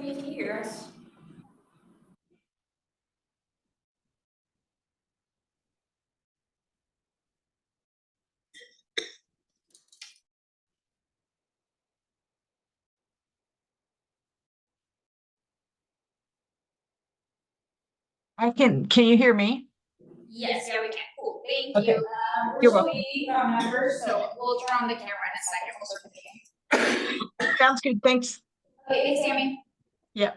me hear us. Can you hear me? Yes, yeah, we can. Cool. Thank Okay. you. We're You're still welcome. waiting on numbers, so we'll turn on the camera in a second. We'll start the meeting. Sounds good. Thanks. Okay, thanks, Sammy. Yeah.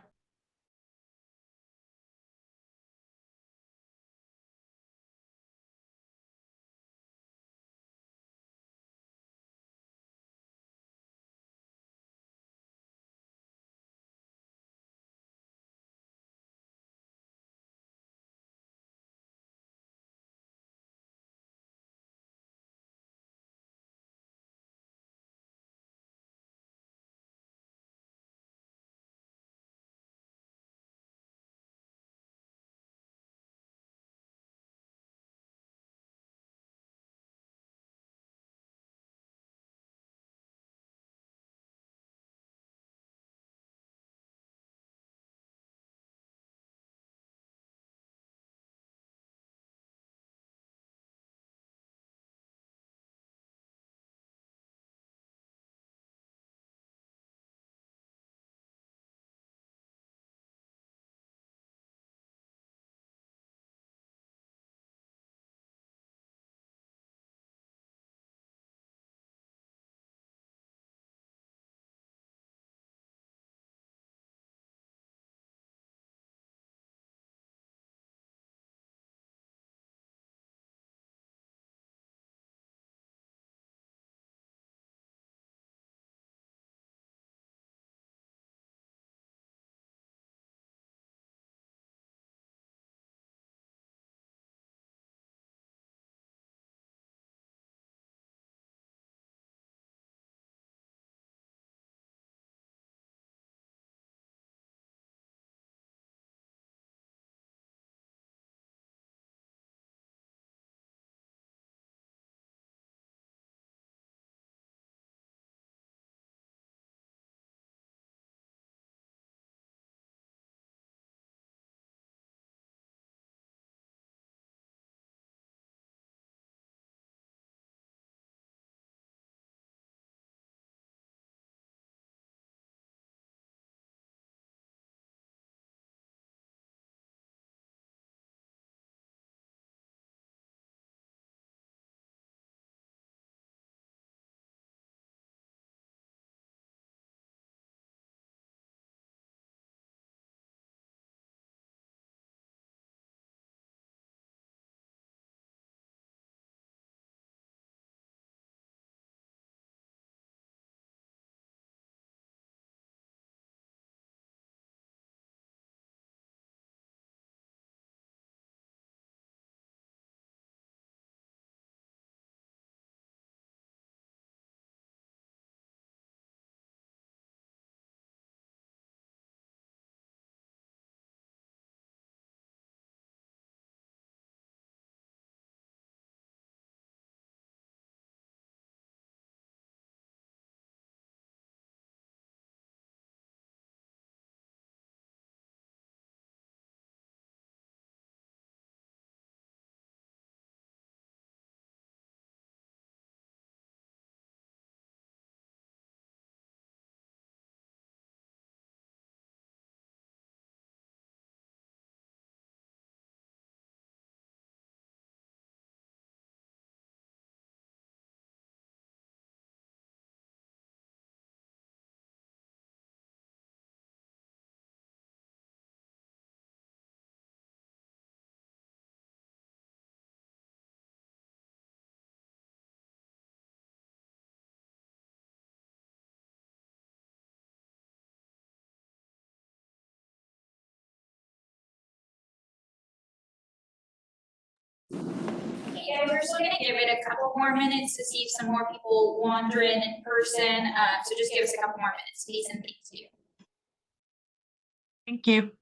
Yeah, we're still gonna give it a couple more minutes to see if some more people wander in person. So just give us a couple more minutes. Peace and thanks to you. Thank you.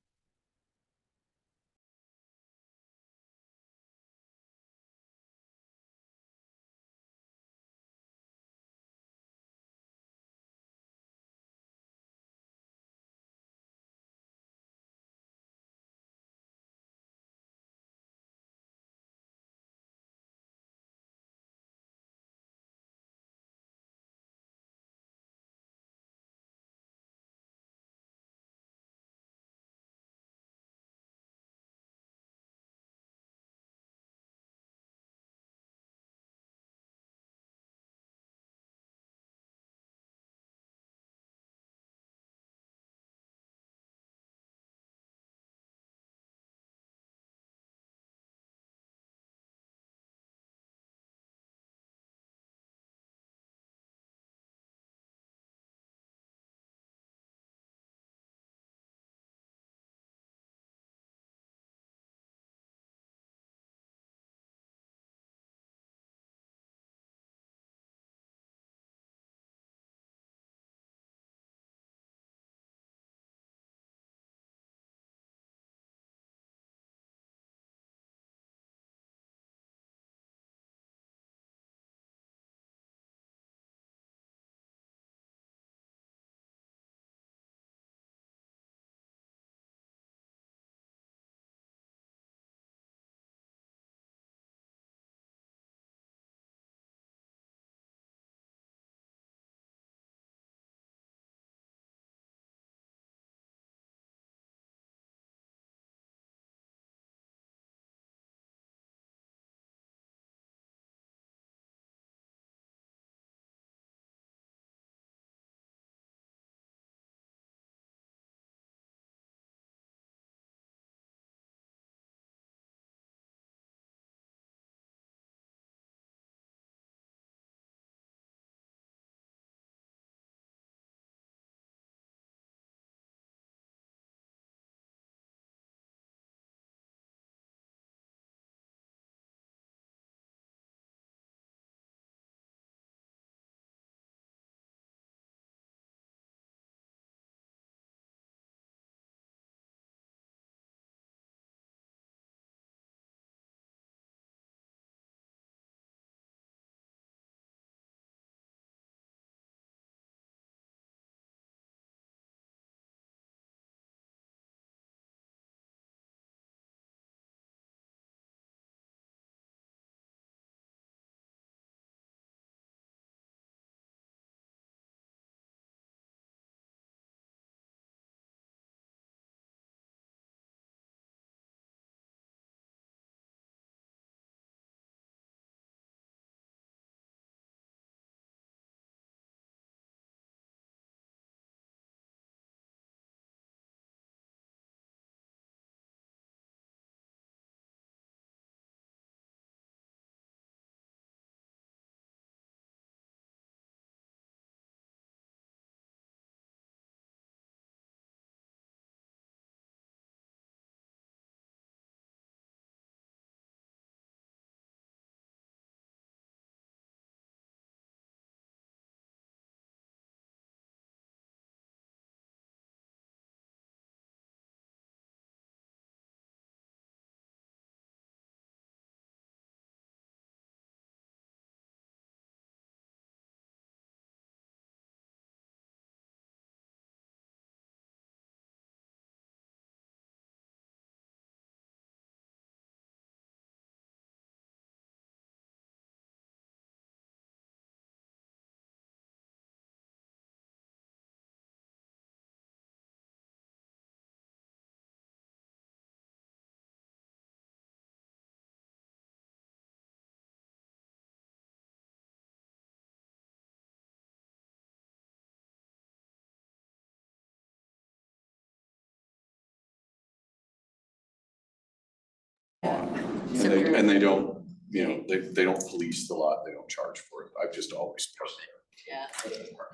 And they don't, you know, they don't police the lot, they don't charge for it. I've just always parked there. Yeah.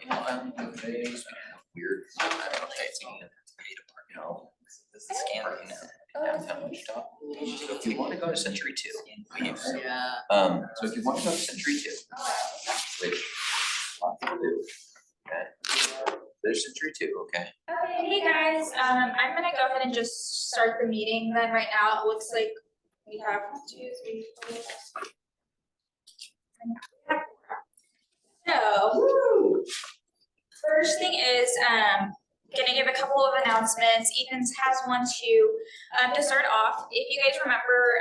You know, I don't know, days, weird, I don't know, it's pay to park, you know, this is scanning now, downtown Wichita. So if you wanna go to Century 2, Yeah. so if you wanna go to Century 2, which a lot of people do, okay? There's Century 2, okay? Okay, hey guys, I'm gonna go ahead and just start the meeting then right now. It looks like we have 1, 2, 3, 4. So, first thing is, gonna give a couple of announcements. Ethan's has one too. To start off, if you guys remember,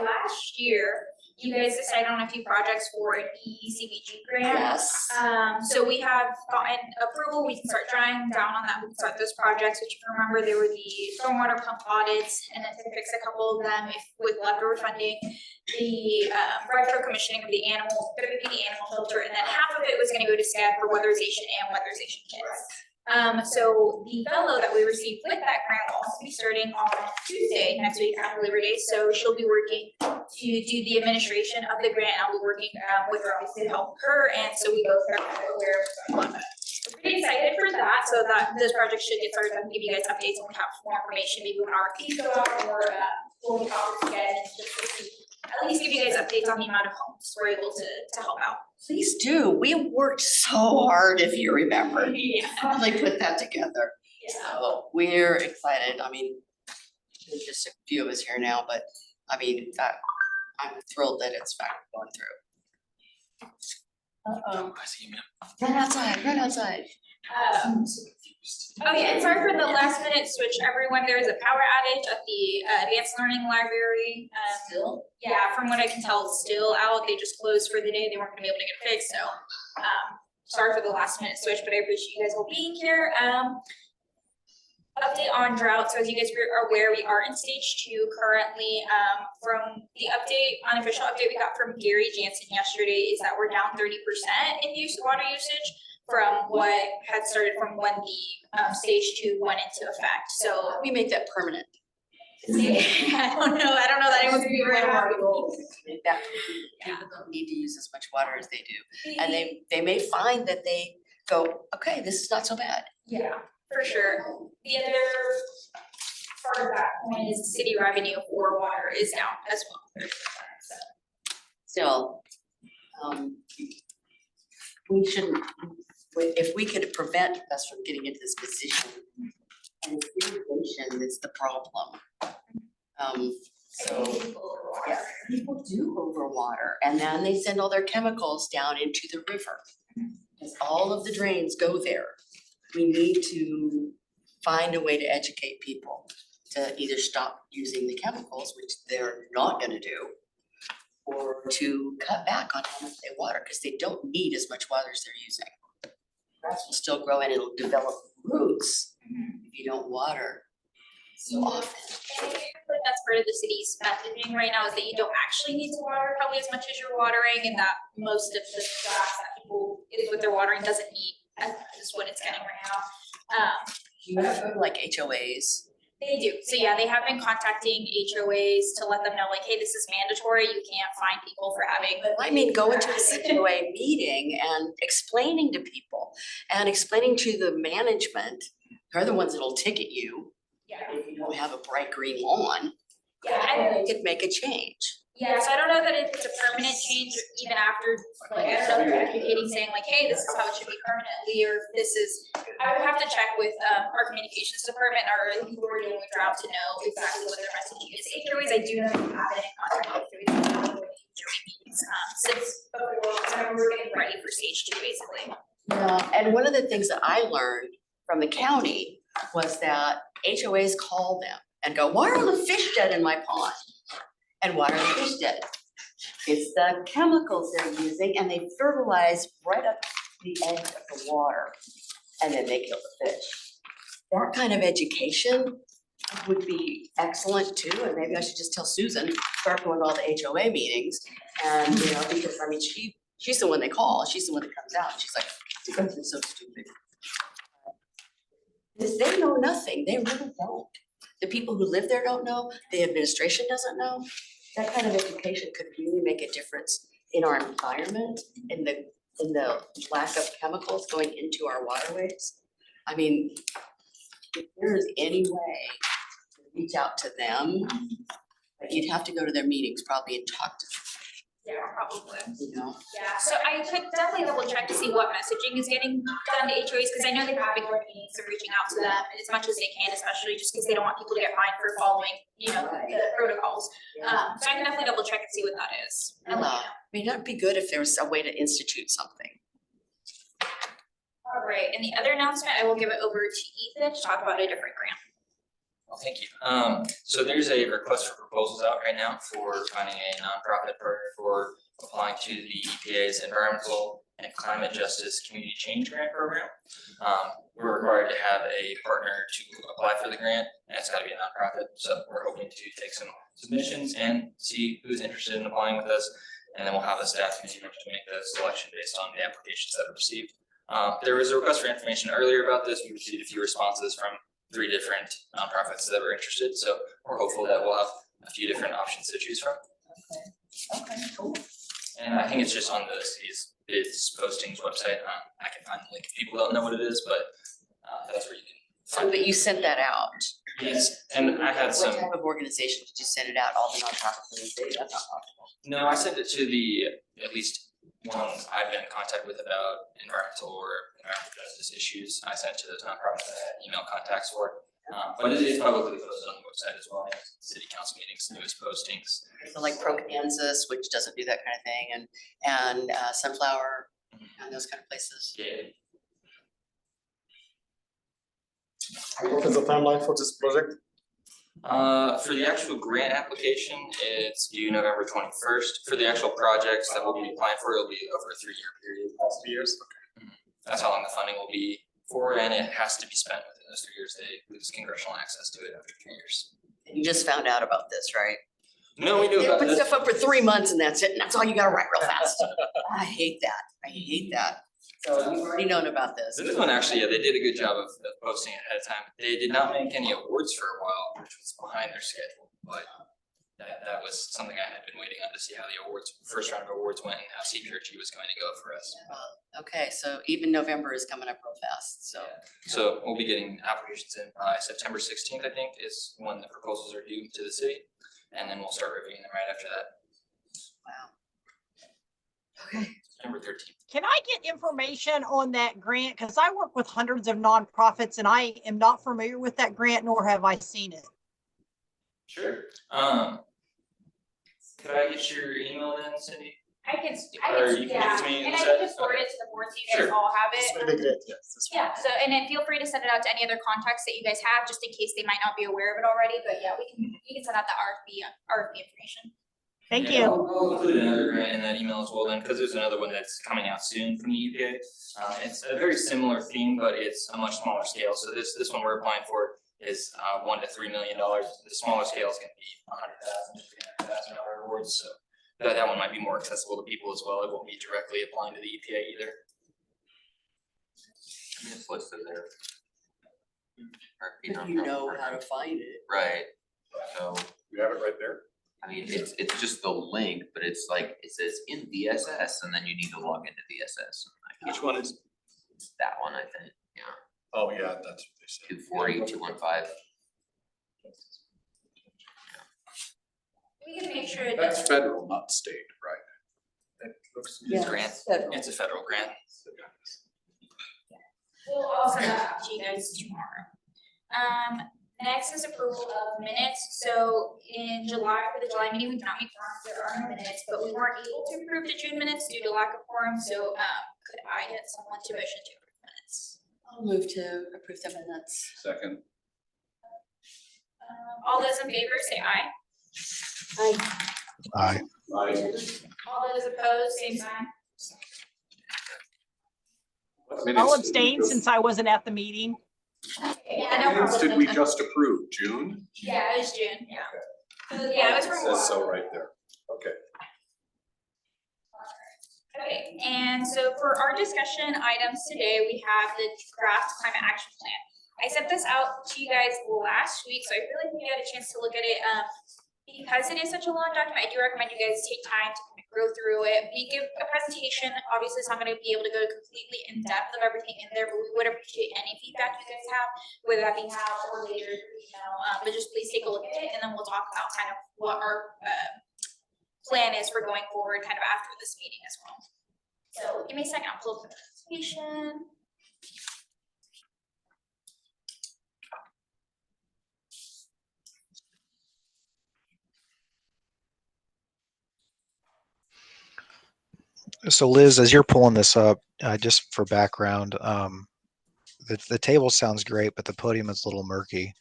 last year, you guys decided on a few projects for an ECBG grant. Yes. So we have gotten approval, we can start drawing down on that, we can start those projects, which if you remember, there were the stormwater pump audits, and then to fix a couple of them with leftover funding, the retro commissioning of the animal filter, and then half of it was gonna go to SCAD for weatherization and weatherization kits. So the fellow that we received with that grant will also be starting on Tuesday next week after Labor Day, so she'll be working to do the administration of the grant. I'll be working with her obviously to help her, and so we both are aware of that. We're pretty excited for that, so that this project should get started. I can give you guys updates when we have more information, maybe when RFPs go out or when we talk again, just to at least give you guys updates on the amount of homes we're able to help out. Please do. We worked so hard, if you remember. Yeah. Finally put that together. So we're excited. I mean, there's just a few of us here now, but I mean, I'm thrilled that it's finally going through. Uh-oh. I see you, man. Run outside, run outside. Oh yeah, and sorry for the last minute switch, everyone. There is a power outage at the advanced learning library. Still? Yeah, from what I can tell, it's still out. They just closed for the day. They weren't gonna be able to get it fixed, so sorry for the last minute switch, but I appreciate you guys all being here. Update on drought. So as you guys are aware, we are in stage 2 currently. From the unofficial update we got from Gary Jansen yesterday is that we're down 30% in water usage from what had started from when the stage 2 went into effect. So We make that permanent. I don't know that anyone's gonna be very happy. Make that, people don't need to use as much water as they do. And they may find that they go, okay, this is not so bad. Yeah, for sure. The other part of that point is city revenue for water is down as well. Still, we shouldn't, if we could prevent us from getting into this position, and it's irrigation that's the problem. So, yeah, people do overwater, and then they send all their chemicals down into the river. Because all of the drains go there. We need to find a way to educate people to either stop using the chemicals, which they're not gonna do, or to cut back on how much they water, because they don't need as much water as they're using. Grass will still grow and it'll develop roots if you don't water so often. And I feel like that's part of the city's messaging right now is that you don't actually need to water probably as much as you're watering, and that most of the grass that people is what they're watering doesn't need as much as what it's getting right now. You have like HOAs. They do. So yeah, they have been contacting HOAs to let them know like, hey, this is mandatory. You can't fine people for having. I mean, going to a HOA meeting and explaining to people and explaining to the management, they're the ones that'll ticket you Yeah. if you don't have a bright green lawn. Yeah, And they could make a change. Yeah, so I don't know that if it's a permanent change even after, like, I don't know if they're advocating saying like, hey, this is how it should be permanently, or if this is, I would have to check with our communications department or the people who are dealing with drought to know exactly what their messaging is. HOAs, I do know that we have been in contact with HOAs meetings since before, so we're getting ready for stage 2 basically. Yeah, and one of the things that I learned from the county was that HOAs call them and go, why are the fish dead in my pond? And why are the fish dead? It's the chemicals they're using, and they fertilize right up the edge of the water, and then they kill the fish. That kind of education would be excellent too, and maybe I should just tell Susan, start going to all the HOA meetings. And you know, because I mean, she's the one they call, she's the one that comes out, and she's like, you guys are so stupid. Because they know nothing, they really don't. The people who live there don't know, the administration doesn't know. That kind of education could really make a difference in our environment, in the lack of chemicals going into our waterways. I mean, if there is any way to reach out to them, like you'd have to go to their meetings probably and talk to Yeah, probably. them, you know? Yeah, so I could definitely double check to see what messaging is getting done to HOAs, because I know they have been going meetings and reaching out to them as much as they can, especially just because they don't want people to get fined for following, the protocols. So I can definitely double check and see what that is. And let you know. I mean, that'd be good if there was a way to institute something. All right, and the other announcement, I will give it over to Ethan to talk about a different grant. Well, thank you. So there's a request for proposals out right now for finding a nonprofit partner for applying to the EPA's Environmental and Climate Justice Community Change Grant Program. We're required to have a partner to apply for the grant, and it's gotta be a nonprofit. So we're hoping to take some submissions and see who's interested in applying with us. And then we'll have a staff committee member to make the selection based on the applications that we received. There was a request for information earlier about this. We received a few responses from 3 different nonprofits that were interested, so we're hopeful that we'll have a few different options to choose from. Okay, cool. And I think it's just on the city's bids postings website. I can find the link if people don't know what it is, but that's where you can So, find but it. you sent that out. Yes, and I had some, What type of organization did you send it out? All the nonprofits? That's not possible. no, I sent it to the, at least ones I've been in contact with about environmental or environmental justice issues. I sent it to those nonprofits that I had email contacts for. But it is publicly posted on the website as well, city council meetings, newest postings. So like Pro Kansas, which doesn't do that kind of thing, and Sunflower and those kind of places. Yeah. What is the timeline for this project? For the actual grant application, it's due November 21st. For the actual projects that we'll be applying for, it'll be over a 3-year period. 3 years, That's how long the funding will be for, and it has to be spent within those 3 years. They lose congressional access to it after 3 years. You just found out about this, right? No, we knew They about put this. stuff up for 3 months and that's it, and that's all you gotta write real fast. I hate that. I hate that. So you've already known about this. This one actually, yeah, they did a good job of posting it ahead of time. They did not make any awards for a while, which was behind their schedule, but that was something I had been waiting on to see how the first round of awards went and how CPRG was going to go for us. Okay, so even November is coming up real fast, so. So we'll be getting applications in by September 16th, I think, is when the proposals are due to the city. And then we'll start reviewing them right after that, Wow. Okay. September 13th. Can I get information on that grant? Because I work with hundreds of nonprofits and I am not familiar with that grant, nor have I seen it. Sure. Could I get your email then, Cindy? I can, Or you can give it yeah, to me and I instead? can just forward it to the board so you guys Sure. all have it's it. really great, yes. This one. Yeah, so, and then feel free to send it out to any other contacts that you guys have, just in case they might not be aware of it already, but yeah, you can send out the RFP information. Thank Yeah, you. I'll include another grant in that email as well then, because there's another one that's coming out soon from the EPA. It's a very similar theme, but it's a much smaller scale. So this one we're applying for is $1 to $3 million. The smaller scale is going to be $100,000 to $300,000 awards. So that one might be more accessible to people as well. It won't be directly applying to the EPA either. It's listed there. If you know how to find it. Right, so, You have it right there? I mean, it's just the link, but it's like, it says in VSS, and then you need to log into VSS. Which one is? That one, I think, yeah, Oh, yeah, that's what they said. 240-215. We can make sure that. That's federal, not state, right? It looks. Yeah. Grant. Federal. It's a federal grant. We'll also send that out to you guys tomorrow. Next is approval of minutes. So in July, for the July meeting, we cannot make quorums, there are no minutes, but we weren't able to approve the June minutes due to lack of quorum, so could I get someone to motion to approve minutes? I'll move to approve the minutes. Second. All those in favor say aye. Aye. All those opposed, same sign. I'll abstain since I wasn't at the meeting. Yeah, no Minutes problem. did we just approve? June? Yeah, it was June, yeah. So, yeah, it was It from. says so right there. Okay. Okay, and so for our discussion items today, we have the draft climate action plan. I sent this out to you guys last week, so I really think you had a chance to look at it. Because it is such a long document, I do recommend you guys take time to kind of go through it. We give a presentation, obviously it's not gonna be able to go completely in depth of everything in there, but we would appreciate any feedback you guys have, whether that be now or later, but just please take a look at it, and then we'll talk about kind of what our plan is for going forward kind of after this meeting as well. So give me a second, I'll pull up the presentation. So Liz, as you're pulling this up, just for background, the table sounds great, but the podium is a little murky.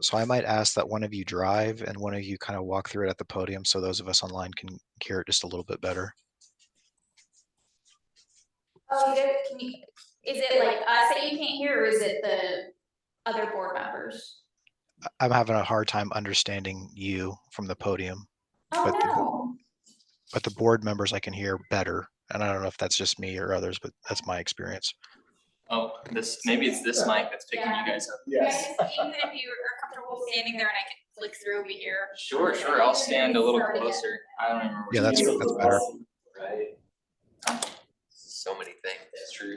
So I might ask that one of you drive and one of you kind of walk through it at the podium so those of us online can hear it just a little bit better. Oh, is it like us that you can't hear, or is it the other board members? I'm having a hard time understanding you from the podium, Oh, but no. but the board members I can hear better. And I don't know if that's just me or others, but that's my experience. Oh, maybe it's this mic that's picking you guys up. Yes. Even if you are comfortable standing there and I can flick through over here. Sure, I'll stand a little closer. I don't even remember. Yeah, that's better. Right. So many things. That's true.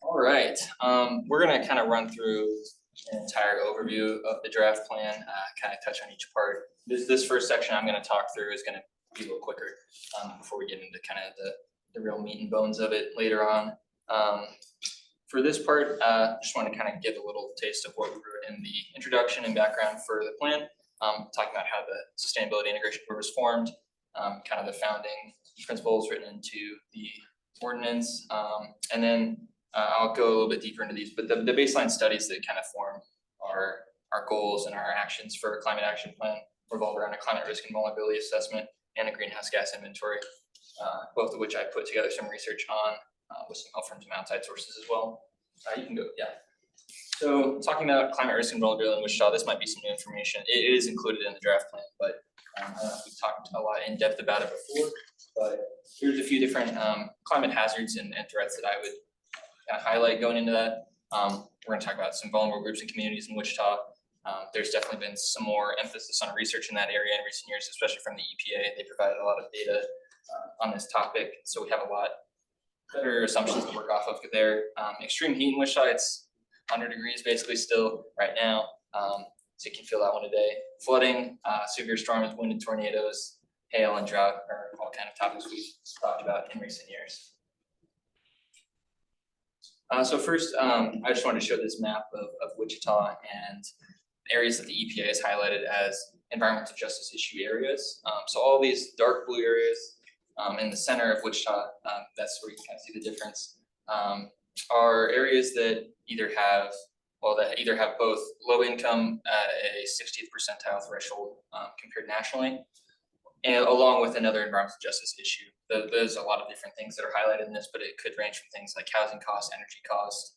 All right, we're gonna kind of run through an entire overview of the draft plan, kind of touch on each part. This first section I'm gonna talk through is gonna be a little quicker, before we get into kind of the real meat and bones of it later on. For this part, just want to kind of give a little taste of what we wrote in the introduction and background for the plan, talking about how the Sustainability Integration Board was formed, kind of the founding principles written into the ordinance, and then I'll go a little bit deeper into these, but the baseline studies that kind of form our goals and our actions for a climate action plan revolve around a climate risk and vulnerability assessment and a greenhouse gas inventory, both of which I put together some research on with some help from some outside sources as well. You can go, yeah. So talking about climate risk and vulnerability in Wichita, this might be some new information. It is included in the draft plan, but I don't know if we've talked a lot in depth about it before, but here's a few different climate hazards and threats that I would kind of highlight going into that. We're gonna talk about some vulnerable groups and communities in Wichita. There's definitely been some more emphasis on research in that area in recent years, especially from the EPA. They provided a lot of data on this topic, so we have a lot better assumptions to work off of there. Extreme heat in Wichita, it's 100 degrees basically still right now, so you can feel that one today. Flooding, severe storms, wind and tornadoes, hail and drought are all kind of topics we've talked about in recent years. So first, I just wanted to show this map of Wichita and areas that the EPA has highlighted as environmental justice issue areas. So all these dark blue areas in the center of Wichita, that's where you kind of see the difference, are areas that either have both low income at a 60th percentile threshold compared nationally, and along with another environmental justice issue. There's a lot of different things that are highlighted in this, but it could range from things like housing costs, energy costs,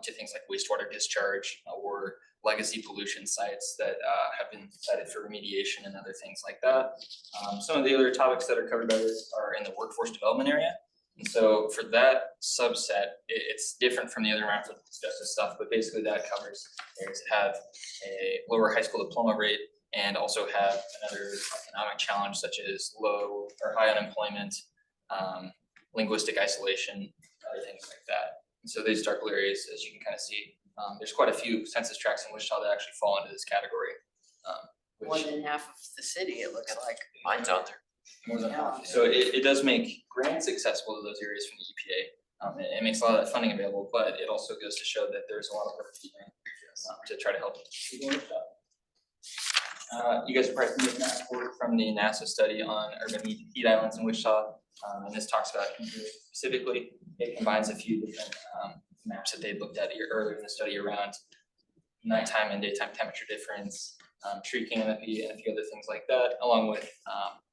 to things like wastewater discharge or legacy pollution sites that have been cited for remediation and other things like that. Some of the other topics that are covered by this are in the workforce development area. And so for that subset, it's different from the other environmental justice stuff, but basically that covers areas that have a lower high school diploma rate and also have another economic challenge such as low or high unemployment, linguistic isolation, other things like that. And so these dark blue areas, as you can kind of see, there's quite a few census tracts in Wichita that actually fall into this category. More than half of the city, it looks like. Mine's on there. More than half. So it does make grants accessible to those areas from the EPA. It makes a lot of that funding available, but it also goes to show that there's a lot of work to be done to try to help people in Wichita. You guys are probably familiar with that report from the NASA study on urban heat islands in Wichita. And this talks about specifically, it combines a few different maps that they looked at earlier in the study around nighttime and daytime temperature difference, tree canopy, and a few other things like that, along with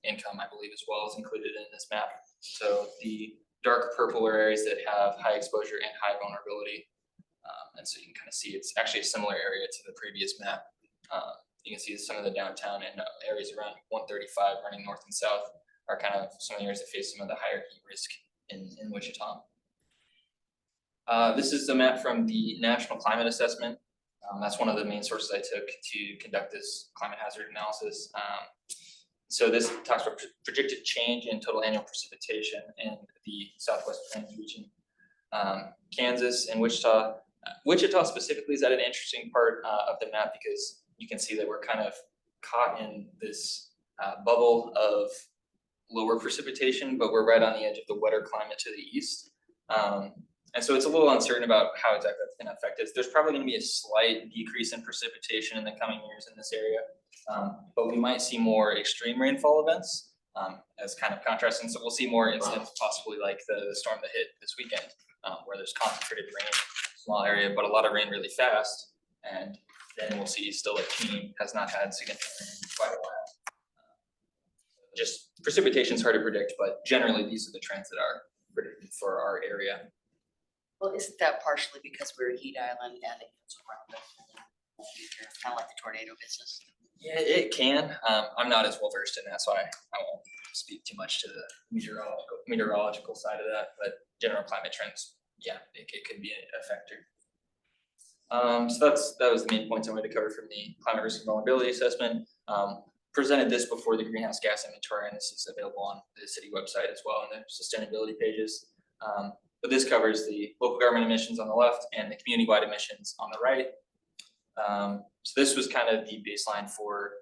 income, I believe, as well, is included in this map. So the dark purple are areas that have high exposure and high vulnerability. And so you can kind of see it's actually a similar area to the previous map. You can see some of the downtown and areas around 135 running north and south are kind of some of the areas that face some of the higher heat risk in Wichita. This is the map from the National Climate Assessment. That's one of the main sources I took to conduct this climate hazard analysis. So this talks about projected change in total annual precipitation in the Southwest Plains region. Kansas and Wichita. Wichita specifically is at an interesting part of the map because you can see that we're kind of caught in this bubble of lower precipitation, but we're right on the edge of the wetter climate to the east. And so it's a little uncertain about how exactly that's going to affect us. There's probably going to be a slight decrease in precipitation in the coming years in this area, but we might see more extreme rainfall events as kind of contrasting. So we'll see more incidents, possibly like the storm that hit this weekend, where there's concentrated rain, small area, but a lot of rain really fast. And then we'll see still like Keene has not had significant rain in quite a while. Just precipitation is hard to predict, but generally these are the trends that are predicted for our area. Well, isn't that partially because we're a heat island and it gets around us? Kind of like the tornado business. Yeah, it can. I'm not as well versed in that, so I won't speak too much to the meteorological side of that, but general climate trends, yeah, it could be a factor. So that was the main points I wanted to cover from the climate risk and vulnerability assessment. Presented this before the greenhouse gas inventory, and this is available on the city website as well in the sustainability pages. But this covers the local government emissions on the left and the community-wide emissions on the right. So this was kind of the baseline for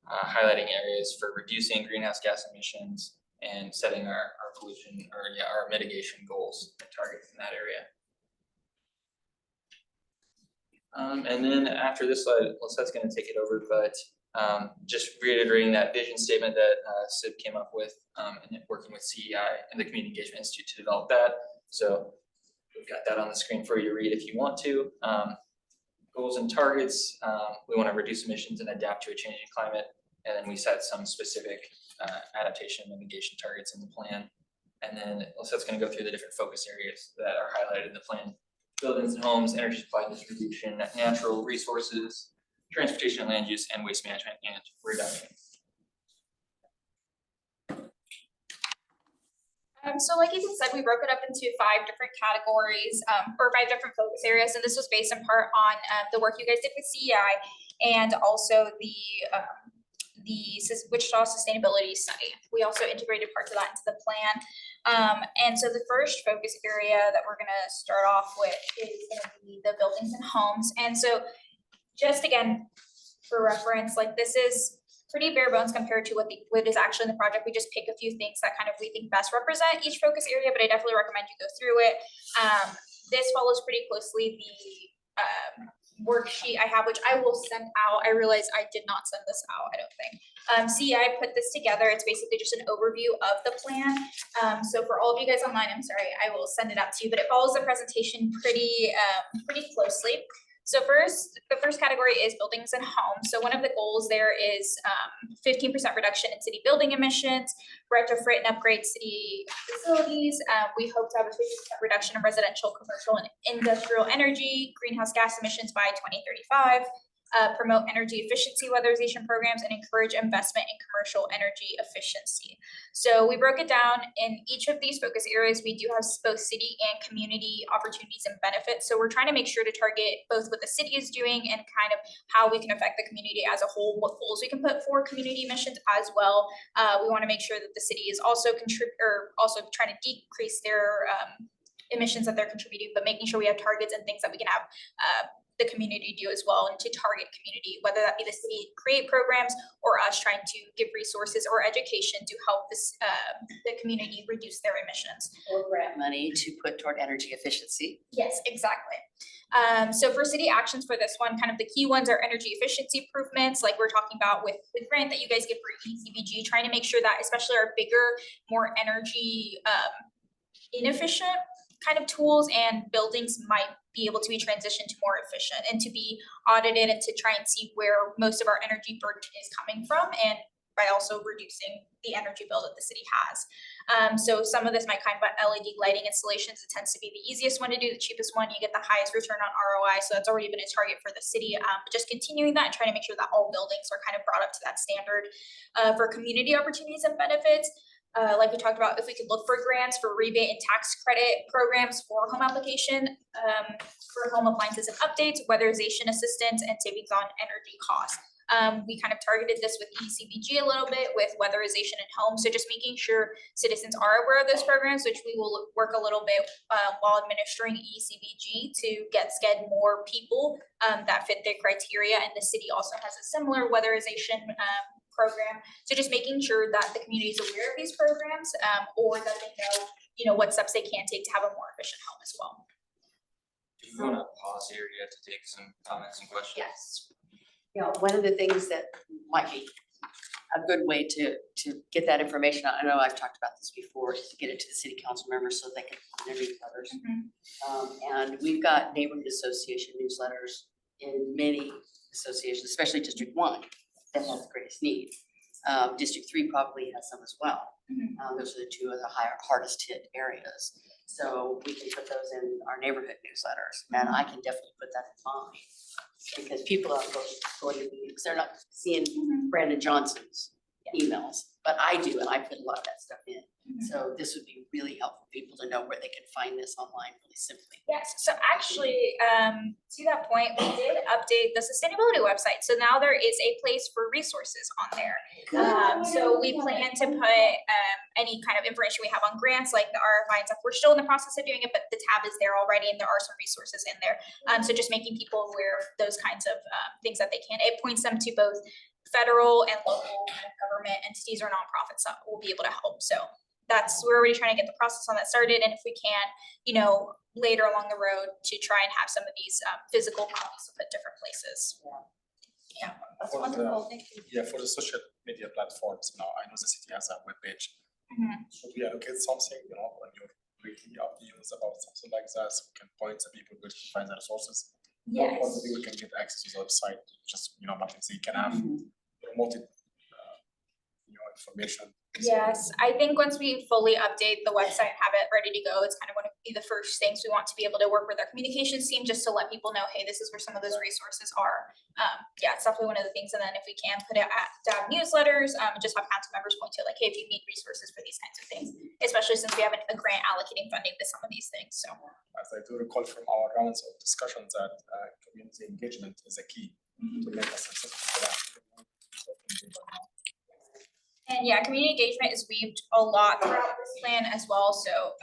highlighting areas for reducing greenhouse gas emissions and setting our pollution or our mitigation goals and targets in that area. And then after this slide, Lisette's going to take it over, but just reiterating that vision statement that SIB came up with and working with CEI and the Community Engagement Institute to develop that. So we've got that on the screen for you to read if you want to. Goals and targets, we want to reduce emissions and adapt to a changing climate. And then we set some specific adaptation and mitigation targets in the plan. And then Lisette's going to go through the different focus areas that are highlighted in the plan. Buildings and homes, energy supply distribution, natural resources, transportation and land use, and waste management and reduction. So like Ethan said, we broke it up into 5 different categories or 5 different focus areas. And this was based in part on the work you guys did with CEI and also the Wichita sustainability study. We also integrated parts of that into the plan. And so the first focus area that we're gonna start off with is gonna be the buildings and homes. And so just again, for reference, like this is pretty bare bones compared to what is actually in the project. We just pick a few things that kind of we think best represent each focus area, but I definitely recommend you go through it. This follows pretty closely the worksheet I have, which I will send out. I realize I did not send this out, I don't think. CEI put this together. It's basically just an overview of the plan. So for all of you guys online, I'm sorry, I will send it out to you, but it follows the presentation pretty closely. So the first category is buildings and homes. So one of the goals there is 15% reduction in city building emissions, retrofit and upgrade city facilities. We hope to have a 50% reduction in residential, commercial, and industrial energy, greenhouse gas emissions by 2035. Promote energy efficiency weatherization programs and encourage investment in commercial energy efficiency. So we broke it down in each of these focus areas. We do have both city and community opportunities and benefits. So we're trying to make sure to target both what the city is doing and kind of how we can affect the community as a whole, what goals we can put for community emissions as well. We want to make sure that the city is also also trying to decrease their emissions that they're contributing, but making sure we have targets and things that we can have the community do as well, and to target community, whether that be the city create programs or us trying to give resources or education to help this the community reduce their emissions. Or grant money to put toward energy efficiency. Yes, exactly. So for city actions for this one, kind of the key ones are energy efficiency improvements, like we're talking about with the grant that you guys get for ECBG, trying to make sure that especially our bigger, more energy inefficient kind of tools and buildings might be able to be transitioned to more efficient and to be audited and to try and see where most of our energy burden is coming from, and by also reducing the energy bill that the city has. So some of this might kind of about LED lighting installations. It tends to be the easiest one to do, the cheapest one. You get the highest return on ROI. So that's already been a target for the city. But just continuing that and trying to make sure that all buildings are kind of brought up to that standard. For community opportunities and benefits, like we talked about, if we could look for grants for rebate and tax credit programs for home application, for home appliances and updates, weatherization assistance, and savings on energy costs. We kind of targeted this with ECBG a little bit with weatherization at home. So just making sure citizens are aware of those programs, which we will work a little bit while administering ECBG to get more people that fit the criteria. And the city also has a similar weatherization program. So just making sure that the community is aware of these programs or that they know, what steps they can take to have a more efficient home as well. Do you wanna pause here yet to take some comments and questions? Yes. One of the things that might be a good way to get that information, I know I've talked about this before, is to get it to the city council members so they can their newsletters. And we've got neighborhood association newsletters in many associations, especially District 1, that has the greatest need. District 3 probably has some as well. Those are the two of the hardest hit areas. So we can put those in our neighborhood newsletters, and I can definitely put that in mine. Because people are going to meetings, they're not seeing Brandon Johnson's emails, but I do, and I put a lot of that stuff in. So this would be really helpful for people to know where they can find this online really simply. Yes, so actually, to that point, we did update the sustainability website. So now there is a place for resources on there. So we plan to put any kind of information we have on grants, like the RFI and stuff. We're still in the process of doing it, but the tab is there already, and there are some resources in there. So just making people aware of those kinds of things that they can. It points them to both federal and local kind of government entities or nonprofits that will be able to help. So we're already trying to get the process on that started, and if we can, later along the road to try and have some of these physical copies to put different places. Yeah, that's wonderful. Thank you. Yeah, for the social media platforms, I know the city has a webpage. Should we allocate something, when you're making up news about something like that, so we can point the people where to find the resources? Yes. Or the people can get access to the website, just, like they can have promoted, information. Yes, I think once we fully update the website, have it ready to go, it's kind of one of the first things we want to be able to work with our communications team just to let people know, hey, this is where some of those resources are. It's definitely one of the things. And then if we can put it at newsletters, just have council members point to like, hey, if you need resources for these kinds of things, especially since we have a grant allocating funding to some of these things. So As I do recall from our rounds of discussions that community engagement is a key to make us successful for that. And yeah, community engagement is weaved a lot throughout this plan as well. So,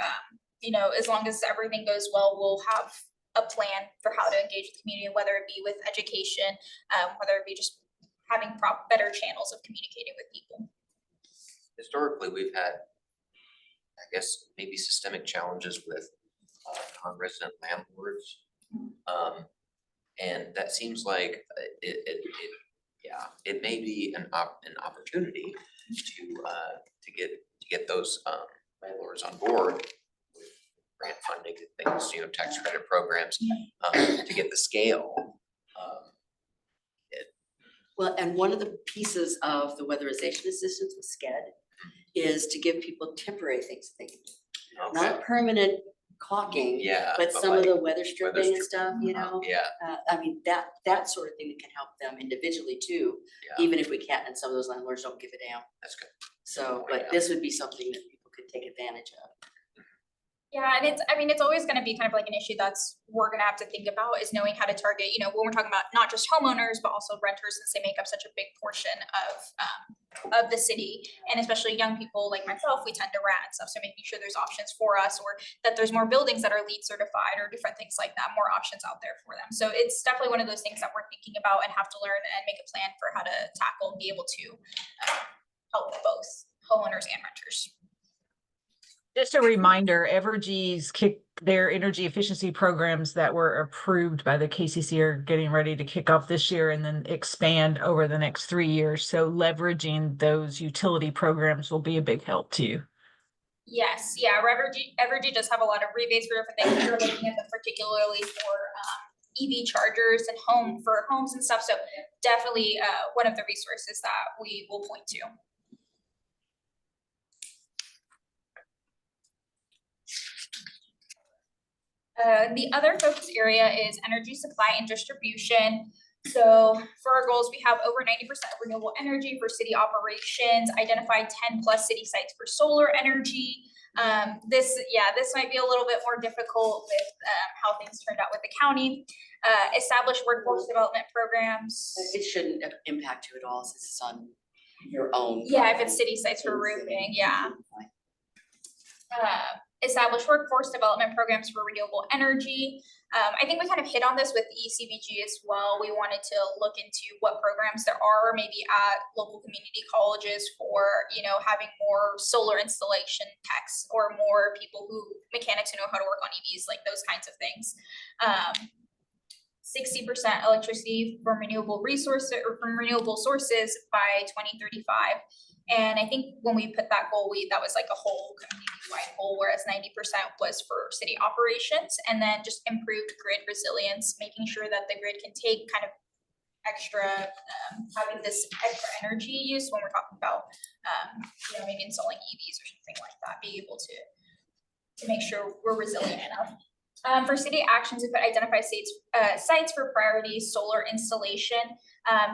as long as everything goes well, we'll have a plan for how to engage the community, whether it be with education, whether it be just having better channels of communicating with people. Historically, we've had, I guess, maybe systemic challenges with non-resident landlords. And that seems like it may be an opportunity to get those landlords on board with grant funding and things, tax credit programs, to get the scale. Well, and one of the pieces of the weatherization assistance with SCED is to give people temporary things that they can do. Not permanent caulking, but some of the weather stripping and stuff, that sort of thing that can help them individually too, even if we can't, and some of those landlords don't give a damn. That's good. So, but this would be something that people could take advantage of. Yeah, and it's always going to be kind of like an issue we're going to have to think about is knowing how to target, when we're talking about not just homeowners, but also renters, since they make up such a big portion of the city. And especially young people like myself, we tend to rent and stuff. So making sure there's options for us, or that there's more buildings that are LEED certified or different things like that, more options out there for them. So it's definitely one of those things that we're thinking about and have to learn and make a plan for how to tackle and be able to help both homeowners and renters. Just a reminder, Evergy's their energy efficiency programs that were approved by the KCC are getting ready to kick off this year and then expand over the next 3 years. So leveraging those utility programs will be a big help to you. Yes, yeah, Evergy does have a lot of rebates for different things. We're looking at them particularly for EV chargers and homes and stuff. So definitely one of the resources that we will point to. The other focus area is energy supply and distribution. So for our goals, we have over 90% renewable energy for city operations, identified 10+ city sites for solar energy. This might be a little bit more difficult with how things turned out with the county. Establish workforce development programs. It shouldn't impact you at all since it's on your own. Yeah, if it's city sites for roofing, yeah. Establish workforce development programs for renewable energy. I think we kind of hit on this with ECBG as well. We wanted to look into what programs there are maybe at local community colleges for, having more solar installation techs or more mechanics who know how to work on EVs, like those kinds of things. 60% electricity from renewable resources or from renewable sources by 2035. And I think when we put that goal, that was like a whole community-wide goal, whereas 90% was for city operations, and then just improved grid resilience, making sure that the grid can take kind of extra, having this extra energy use when we're talking about, maybe installing EVs or something like that, be able to make sure we're resilient enough. For city actions, we put identify sites for priority solar installation,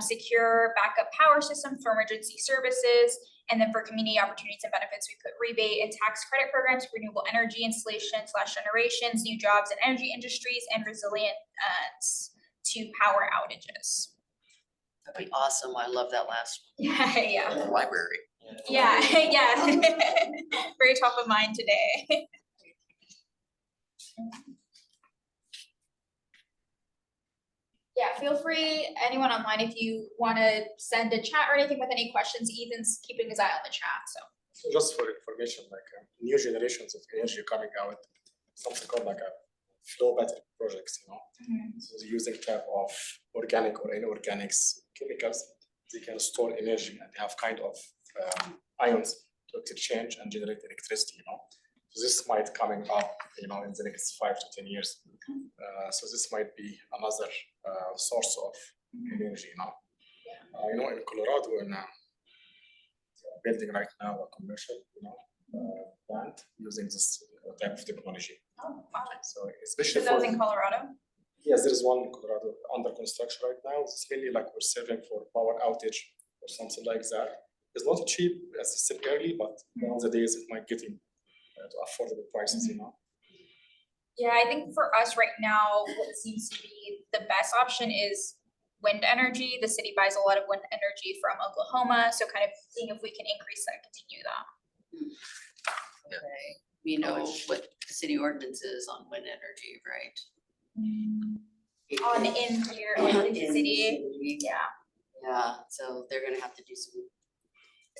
secure backup power systems for emergency services, and then for community opportunities and benefits, we put rebate and tax credit programs for renewable energy installation / generations, new jobs and energy industries, and resilient to power outages. That'd be awesome. I love that last Yeah. The library. Yeah. Very top of mind today. Yeah, feel free, anyone online, if you want to send a chat or anything with any questions. Ethan's keeping his eye on the chat, so. So just for information, like new generations of energy coming out, something called like a flow battery projects, So they're using type of organic or inorganics chemicals. They can store energy and they have kind of ions to exchange and generate electricity, So this might coming up, in the next 5 to 10 years. So this might be another source of energy, in Colorado, in building right now a commercial, plant using this type of technology. Oh, wow. So especially So that was in Colorado? Yes, there is one in Colorado under construction right now. It's mainly like we're saving for power outage or something like that. It's not cheap, as I said earlier, but one of the days it might get in to affordable prices, Yeah, I think for us right now, what seems to be the best option is wind energy. The city buys a lot of wind energy from Oklahoma, so kind of seeing if we can increase that, continue that. Okay, we know what the city ordinance is on wind energy, right? On in here, in the city, yeah. Yeah, so they're gonna have to do some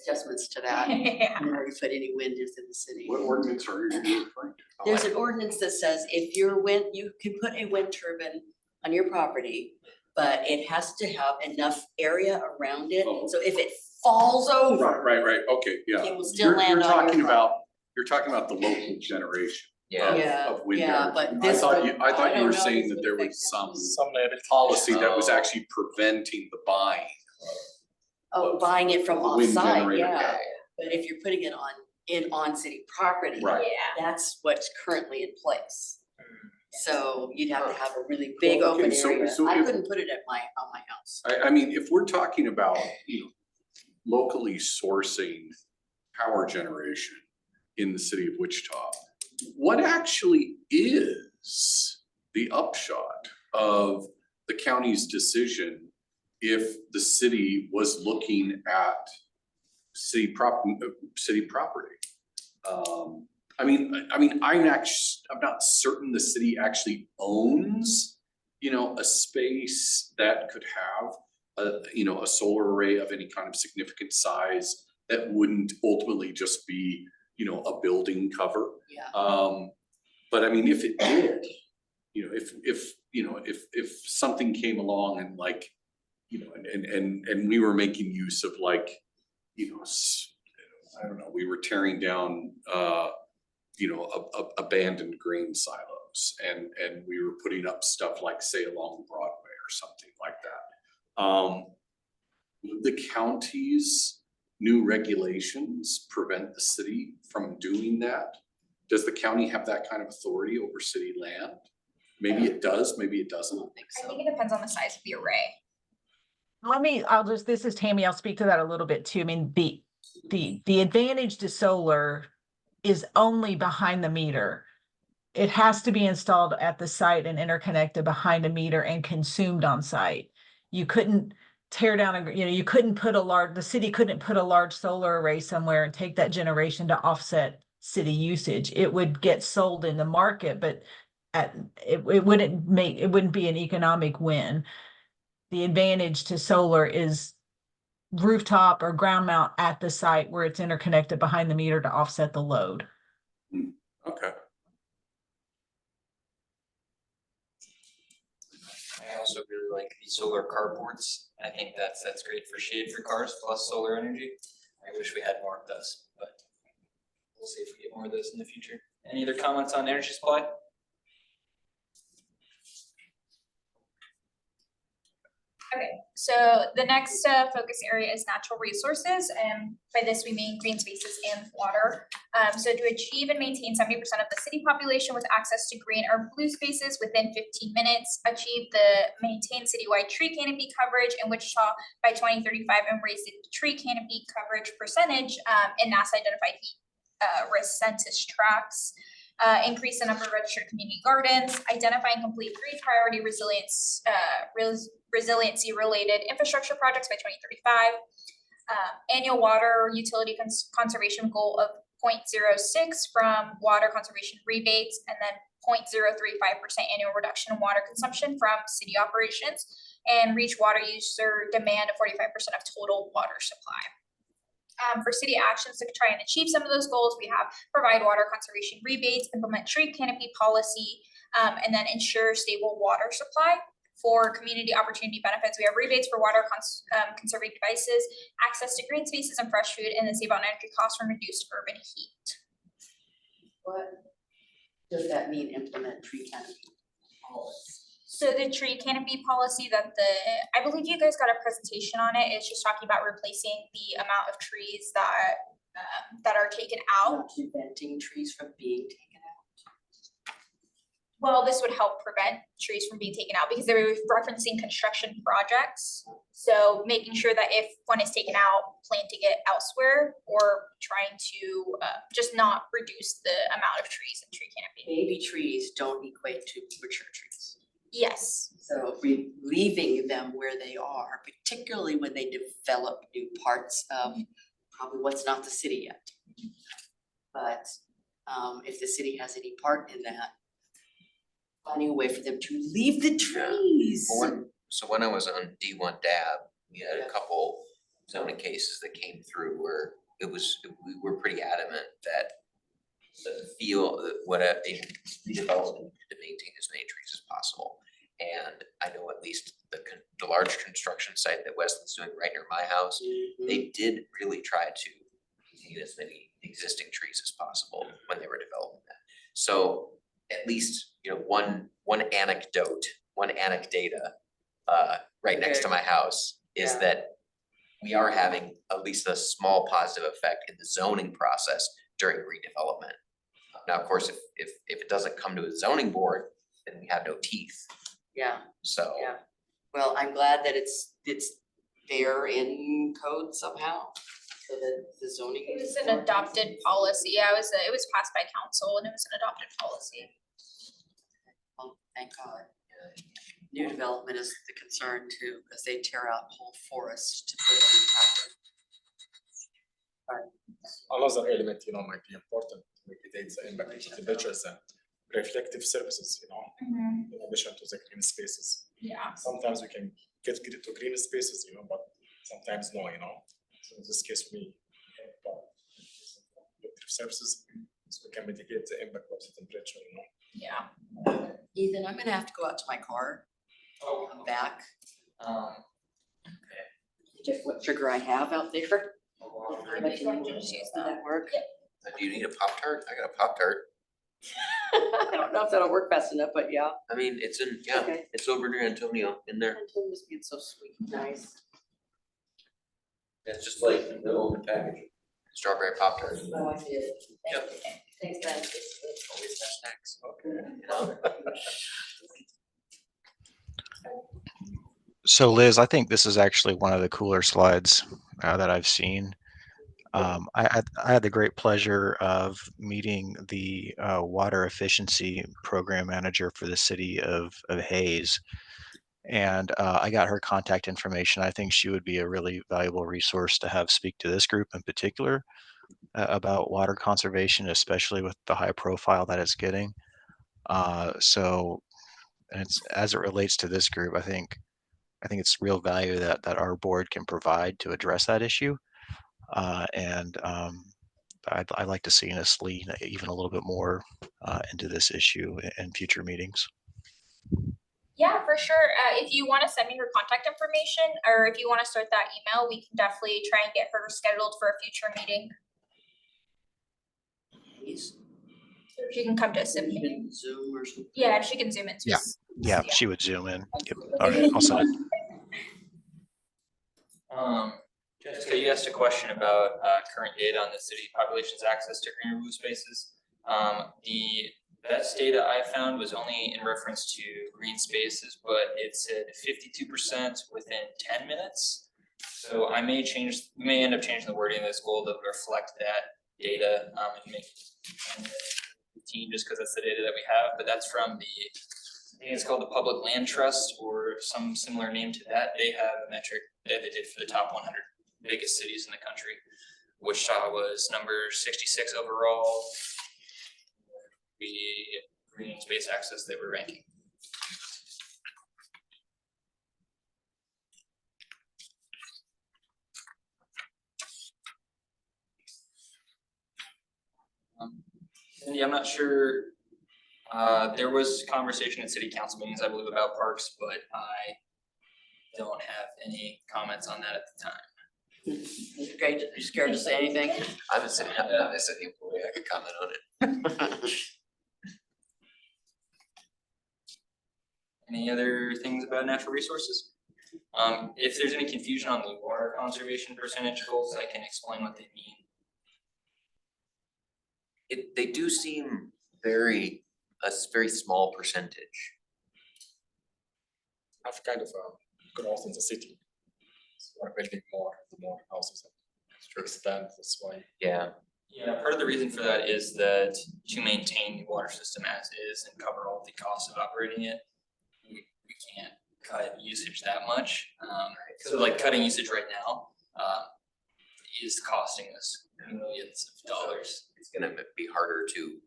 adjustments to that Yeah. in order to put any wind within the city. What ordinance are you referring to? There's an ordinance that says if your wind, you can put a wind turbine on your property, but it has to have enough area around it, Oh. so if it falls over, Right, okay, yeah. it will still You're land on talking your about, property. you're talking about the local generation Yeah. Yeah, of wind yeah, energy. but I this thought would- you, I thought I you were don't know saying this that would there affect was some some liability. policy that was Oh. actually preventing the buying. Oh, buying it from Wind offside, generator, yeah, but if you're putting it on city property, Right. Yeah. that's what's currently in place. So you'd have to have a really big Well, okay, open so- area. so I if- couldn't put it on my house. I mean, if we're talking about, locally sourcing power generation in the city of Wichita, what actually is the upshot of the county's decision if the city was looking at city property? I'm not certain the city actually owns, a space that could have a solar array of any kind of significant size that wouldn't ultimately just be, a building cover. Yeah. But I mean, if it did, if something came along and like, and we were making use of like, I don't know, we were tearing down, abandoned grain silos and we were putting up stuff like, say, along Broadway or something like that. The county's new regulations prevent the city from doing that? Does the county have that kind of authority over city land? Maybe it does, maybe it doesn't. I don't think I so. think it depends on the size of the array. this is Tammy, I'll speak to that a little bit too. I mean, the advantage to solar is only behind the meter. It has to be installed at the site and interconnected behind a meter and consumed on site. You couldn't tear down, you couldn't put the city couldn't put a large solar array somewhere and take that generation to offset city usage. It would get sold in the market, but it wouldn't be an economic win. The advantage to solar is rooftop or ground mount at the site where it's interconnected behind the meter to offset the load. Okay. I also really like the solar carports. I think that's great for shade for cars plus solar energy. I wish we had more of those, but we'll see if we get more of those in the future. Any other comments on energy supply? Okay, so the next focus area is natural resources, and by this we mean green spaces and water. So to achieve and maintain 70% of the city population with access to green or blue spaces within 15 minutes, achieve the maintain citywide tree canopy coverage in Wichita by 2035, and raise the tree canopy coverage percentage in NASA identified heat risk census tracts. Increase the number of registered community gardens, identify and complete 3 priority resiliency related infrastructure projects by 2035. Annual water utility conservation goal of 0.06 from water conservation rebates, and then 0.035% annual reduction in water consumption from city operations, and reach water user demand of 45% of total water supply. For city actions to try and achieve some of those goals, we have provide water conservation rebates, implement tree canopy policy, and then ensure stable water supply. For community opportunity benefits, we have rebates for water conserving devices, access to green spaces and fresh food, and then save on energy costs from reduced urban heat. What does that mean, implement tree canopy policy? So the tree canopy policy that I believe you guys got a presentation on it, is just talking about replacing the amount of trees that are taken out. Not preventing trees from being taken out. Well, this would help prevent trees from being taken out because they were referencing construction projects. So making sure that if one is taken out, planting it elsewhere, or trying to just not reduce the amount of trees in tree canopy. Baby trees don't equate to mature trees. Yes. So leaving them where they are, particularly when they develop new parts of probably what's not the city yet. But if the city has any part in that, finding a way for them to leave the trees. So when I was on D1 DAB, we had a couple zoning cases that came through where we were pretty adamant that what a redevelopment to maintain as many trees as possible. And I know at least the large construction site that Weston's doing right near my house, they did really try to maintain as many existing trees as possible when they were developing that. So at least, one anecdata right next to my house is that we are having at least a small positive effect in the zoning process during redevelopment. Now, of course, if it doesn't come to a zoning board, then we have no teeth. Yeah. So. Yeah. Well, I'm glad that it's there in code somehow, so that the zoning. It was an adopted policy. Yeah, it was passed by council and it was an adopted policy. Oh, thank God. New development is the concern too, because they tear out whole forests to put on. Another element, might be important to mitigate the impact of temperatures and reflective surfaces, in addition to the green spaces. Yeah. Sometimes we can get to green spaces, but sometimes no, So in this case, we have reflective surfaces, so we can mitigate the impact of the temperature, Yeah. Ethan, I'm gonna have to go out to my car. Come back. Just what sugar I have out there. Does that work? Do you need a Pop-Tart? I got a Pop-Tart. I don't know if that'll work fast enough, but yeah. I mean, it's Okay. it's over near Antonio in there. Antonio's being so sweet and nice. It's just like the open package. Strawberry Pop-Tart. Oh, I did. Yep. Thanks, man. Always have snacks. Okay. So Liz, I think this is actually one of the cooler slides that I've seen. I had the great pleasure of meeting the water efficiency program manager for the city of Hayes. And I got her contact information. I think she would be a really valuable resource to have speak to this group in particular about water conservation, especially with the high profile that it's getting. So, and it's as it relates to this group, I think it's real value that our board can provide to address that issue. And I'd like to see us lean even a little bit more into this issue in future meetings. Yeah, for sure. If you want to send me her contact information, or if you want to start that email, we can definitely try and get her scheduled for a future meeting. Please. So she can come to a SIP meeting. Even Zoom or something. Yeah, she can zoom into. Yeah, she would zoom in. Yep. All right, I'll send it. Jessica, you asked a question about current data on the city population's access to green blue spaces. The best data I found was only in reference to green spaces, but it said 52% within 10 minutes. So we may end up changing the wording of this goal to reflect that data and make it 15 just because that's the data that we have, but that's from I think it's called the Public Land Trust or some similar name to that. They have a metric that they did for the top 100 biggest cities in the country. Wichita was number 66 overall. The green space access they were ranking. Cindy, I'm not sure. There was conversation at city council meetings, I believe, about parks, but I don't have any comments on that at the time. Mr. Gage, are you scared to say anything? I haven't seen any way I could comment on it. Any other things about natural resources? If there's any confusion on the water conservation percentage goals, I can explain what they mean. They do seem a very small percentage. Have kind of a growth in the city. So we're building more houses to expand this way. Yeah, Yeah, part of the reason for that is that to maintain the water system as is and cover all the costs of operating it, we can't cut usage that much. So like cutting usage right now is costing us millions of dollars. it's gonna be harder to,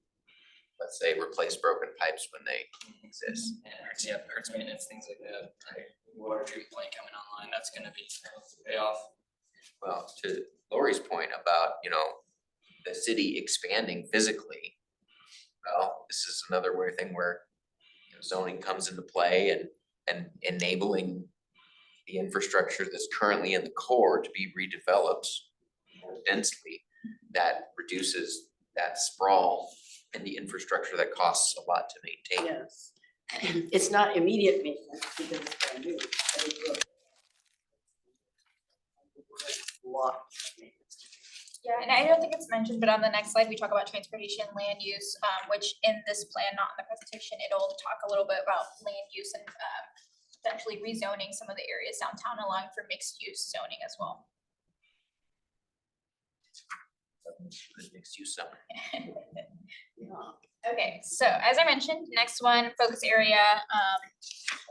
let's say, replace broken pipes when they exist. And hurts maintenance, things like that. Right? Water treatment plant coming online, that's gonna be pay off. Well, to Lori's point about, the city expanding physically, well, this is another weird thing where zoning comes into play and enabling the infrastructure that's currently in the core to be redeveloped more densely, that reduces that sprawl and the infrastructure that costs a lot to maintain. Yes. It's not immediate maintenance because it's brand new. but it will. Lot of maintenance. Yeah, and I don't think it's mentioned, but on the next slide, we talk about transportation, land use, which in this plan, not in the presentation, it'll talk a little bit about land use and potentially rezoning some of the areas downtown, allowing for mixed use zoning as well. Mixed use zone. Okay, so as I mentioned, next one, focus area,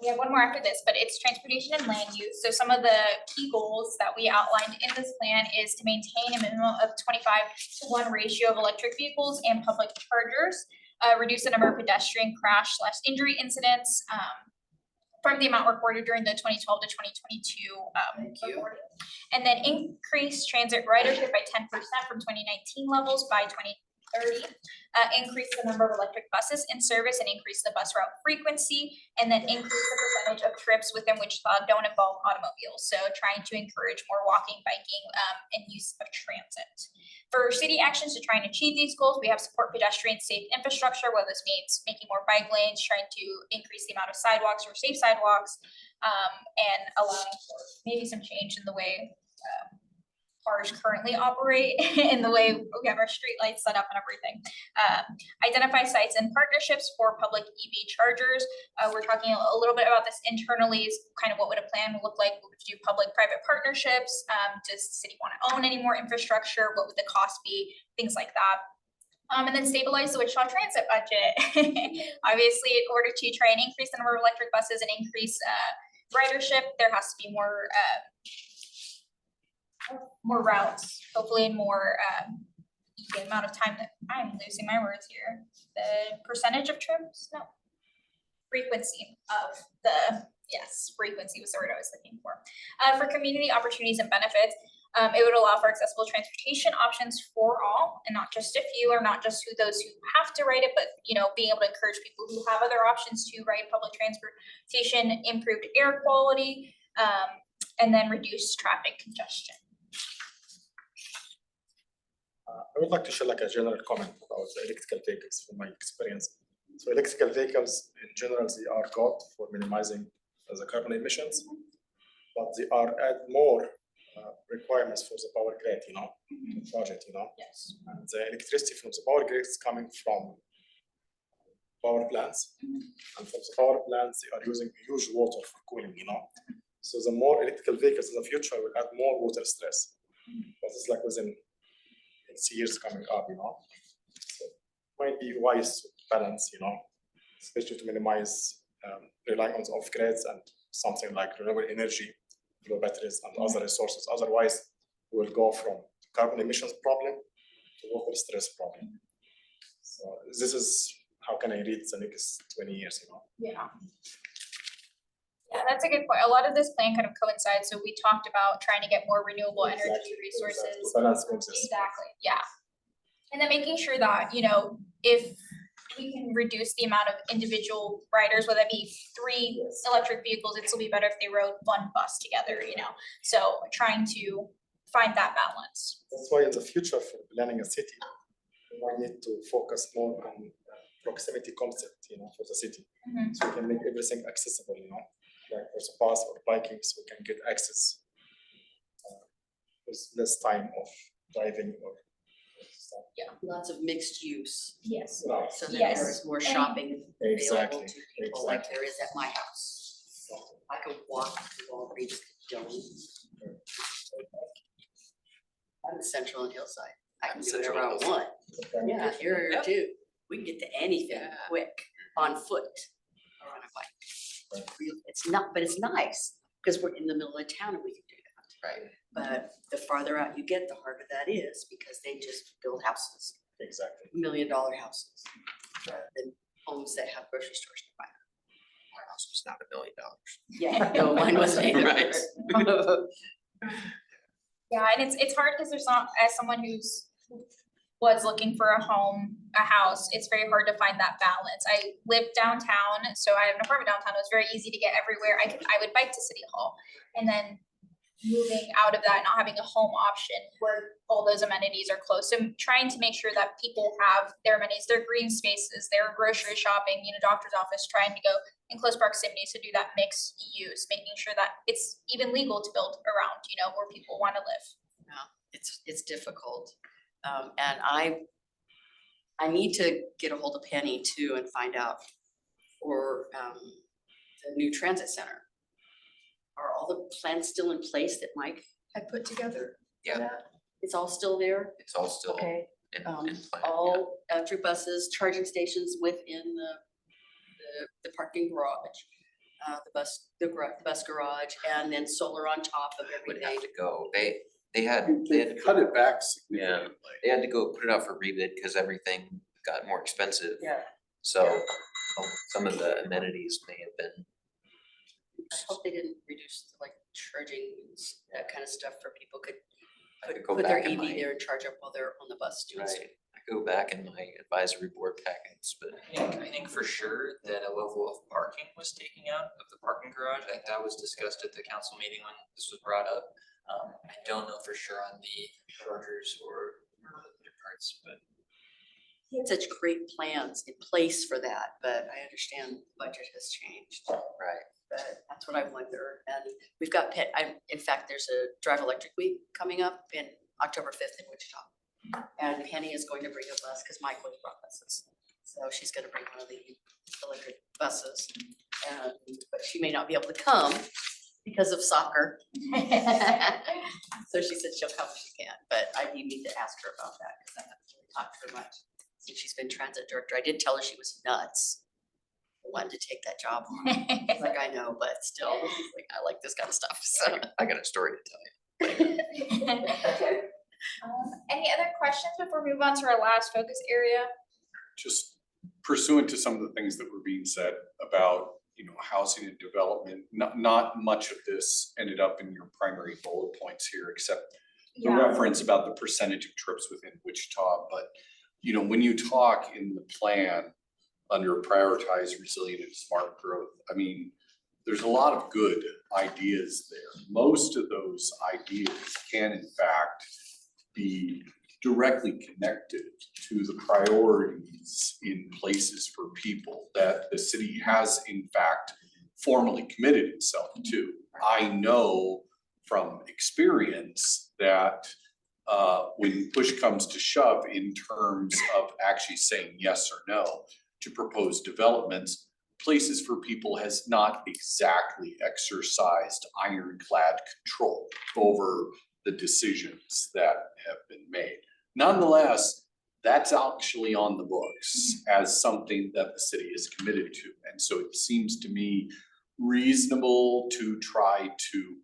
we have one more after this, but it's transportation and land use. So some of the key goals that we outlined in this plan is to maintain a minimum of 25:1 ratio of electric vehicles and public chargers, reduce the number of pedestrian crash/injury incidents from the amount recorded during the 2012 to 2022 reporting. And then increase transit ridership by 10% from 2019 levels by 2030. Increase the number of electric buses in service and increase the bus route frequency, and then increase the percentage of trips within Wichita don't involve automobiles. So trying to encourage more walking, biking, and use of transit. For city actions to try and achieve these goals, we have support pedestrian safe infrastructure, whether this means making more bike lanes, trying to increase the amount of sidewalks or safe sidewalks, and allowing for maybe some change in the way cars currently operate in the way we have our street lights set up and everything. Identify sites and partnerships for public EV chargers. We're talking a little bit about this internally, is kind of what would a plan look like? Would we do public-private partnerships? Does the city want to own any more infrastructure? What would the cost be? Things like that. And then stabilize the Wichita transit budget. Obviously, in order to try and increase the number of electric buses and increase ridership, there has to be more routes, hopefully, and more the amount of time that I'm losing my words here. The percentage of trips? No. Frequency of the, yes, frequency was the word I was looking for. For community opportunities and benefits, it would allow for accessible transportation options for all, and not just a few, or not just those who have to ride it, but being able to encourage people who have other options to ride public transportation, improved air quality, and then reduce traffic congestion. I would like to share like a general comment about the electrical vehicles from my experience. So electrical vehicles in general, they are good for minimizing the carbon emissions, but they are add more requirements for the power grid, project, Yes. And the electricity from the power grid is coming from power plants, and from the power plants, they are using huge water for cooling, So the more electrical vehicles in the future will add more water stress, but it's like within years coming up, So it might be wise to balance, especially to minimize relying on the off grids and something like renewable energy, batteries and other resources. Otherwise, we will go from carbon emissions problem to water stress problem. So this is how can I read the next 20 years, Yeah. Yeah, that's a good point. A lot of this plan kind of coincides. So we talked about trying to get more renewable energy Exactly. resources. To balance both this. Exactly, yeah. And then making sure that, if we can reduce the amount of individual riders, whether it be 3 electric vehicles, it'd still be better if they rode one bus together, So trying to find that balance. That's why in the future for planning a city, we might need to focus more on proximity concept, for the city. Mhm. So we can make everything accessible, like for the bus or biking, so we can get access with less time of driving or stuff. Lots of mixed use, Yes. Right. so that Yes. there's more shopping available Exactly, to people like there is at my house. I could walk to Walgreens, Jones. I'm in Central and Hillside. I can do whatever I want. Yeah, here Yep. too. We can get to anything Yeah. quick on foot or on a bike. It's not, but it's nice because we're in the middle of town and we can do that. Right. But the farther out you get, the harder that is because they just build houses, Exactly. $1 million houses. Rather than homes that have grocery stores nearby. Our house was not $1 million. Yeah, no, mine wasn't either. Right. Yeah, and it's hard because there's not, as someone who was looking for a home, a house, it's very hard to find that balance. I live downtown, so I have an apartment downtown. It was very easy to get everywhere. I would bike to City Hall, and then moving out of that, not having a home option where all those amenities are close. So trying to make sure that people have their amenities, their green spaces, their grocery shopping, doctor's office, trying to go in close proximity to do that mixed use, making sure that it's even legal to build around, where people want to live. It's difficult. And I need to get a hold of Penny too and find out for the new transit center. Are all the plans still in place that Mike had put together? for Yeah. that? It's all still there? It's all still Okay. in plan, yeah. All electric buses, charging stations within the parking garage, the bus garage, and then solar on top of Would everything. have to go, they had to Cut it back Yeah. significantly. They had to go put it out for rebid because everything got more expensive. Yeah. So some of the amenities may have been. I hope they didn't reduce like charging, and that kind of stuff for people could I could go put their back in EV my, there and charge up while they're on the bus doing stuff. right, I go back in my advisory board packets, but I think for sure that a level of parking was taken out of the parking garage. I think that was discussed at the council meeting when this was brought up. I don't know for sure on the chargers or other parts, but He had such great plans in place for that, but I understand the budget has changed. right. But that's That's what I wonder. And we've got in fact, there's a Drive Electric Week coming up in October 5th in Wichita. And Penny is going to bring a bus because Mike always brought buses. So she's gonna bring one of the electric buses. But she may not be able to come because of soccer. So she said she'll come if she can, but I do need to ask her about that because I haven't really talked to her much since she's been transit director. I did tell her she was nuts. Wanted to take that job on. Like, I know, but still, like, I like this kind of stuff, so. I got a story to tell you. Any other questions before we move on to our last focus area? Just pursuant to some of the things that were being said about, housing and development, not much of this ended up in your primary bullet points here, except the reference about the percentage of trips within Wichita. But, when you talk in the plan under prioritize resilient and smart growth, I mean, there's a lot of good ideas there. Most of those ideas can in fact be directly connected to the priorities in places for people that the city has in fact formally committed itself to. I know from experience that when push comes to shove in terms of actually saying yes or no to proposed developments, Places for People has not exactly exercised ironclad control over the decisions that have been made. Nonetheless, that's actually on the books as something that the city is committed to. And so it seems to me reasonable to try to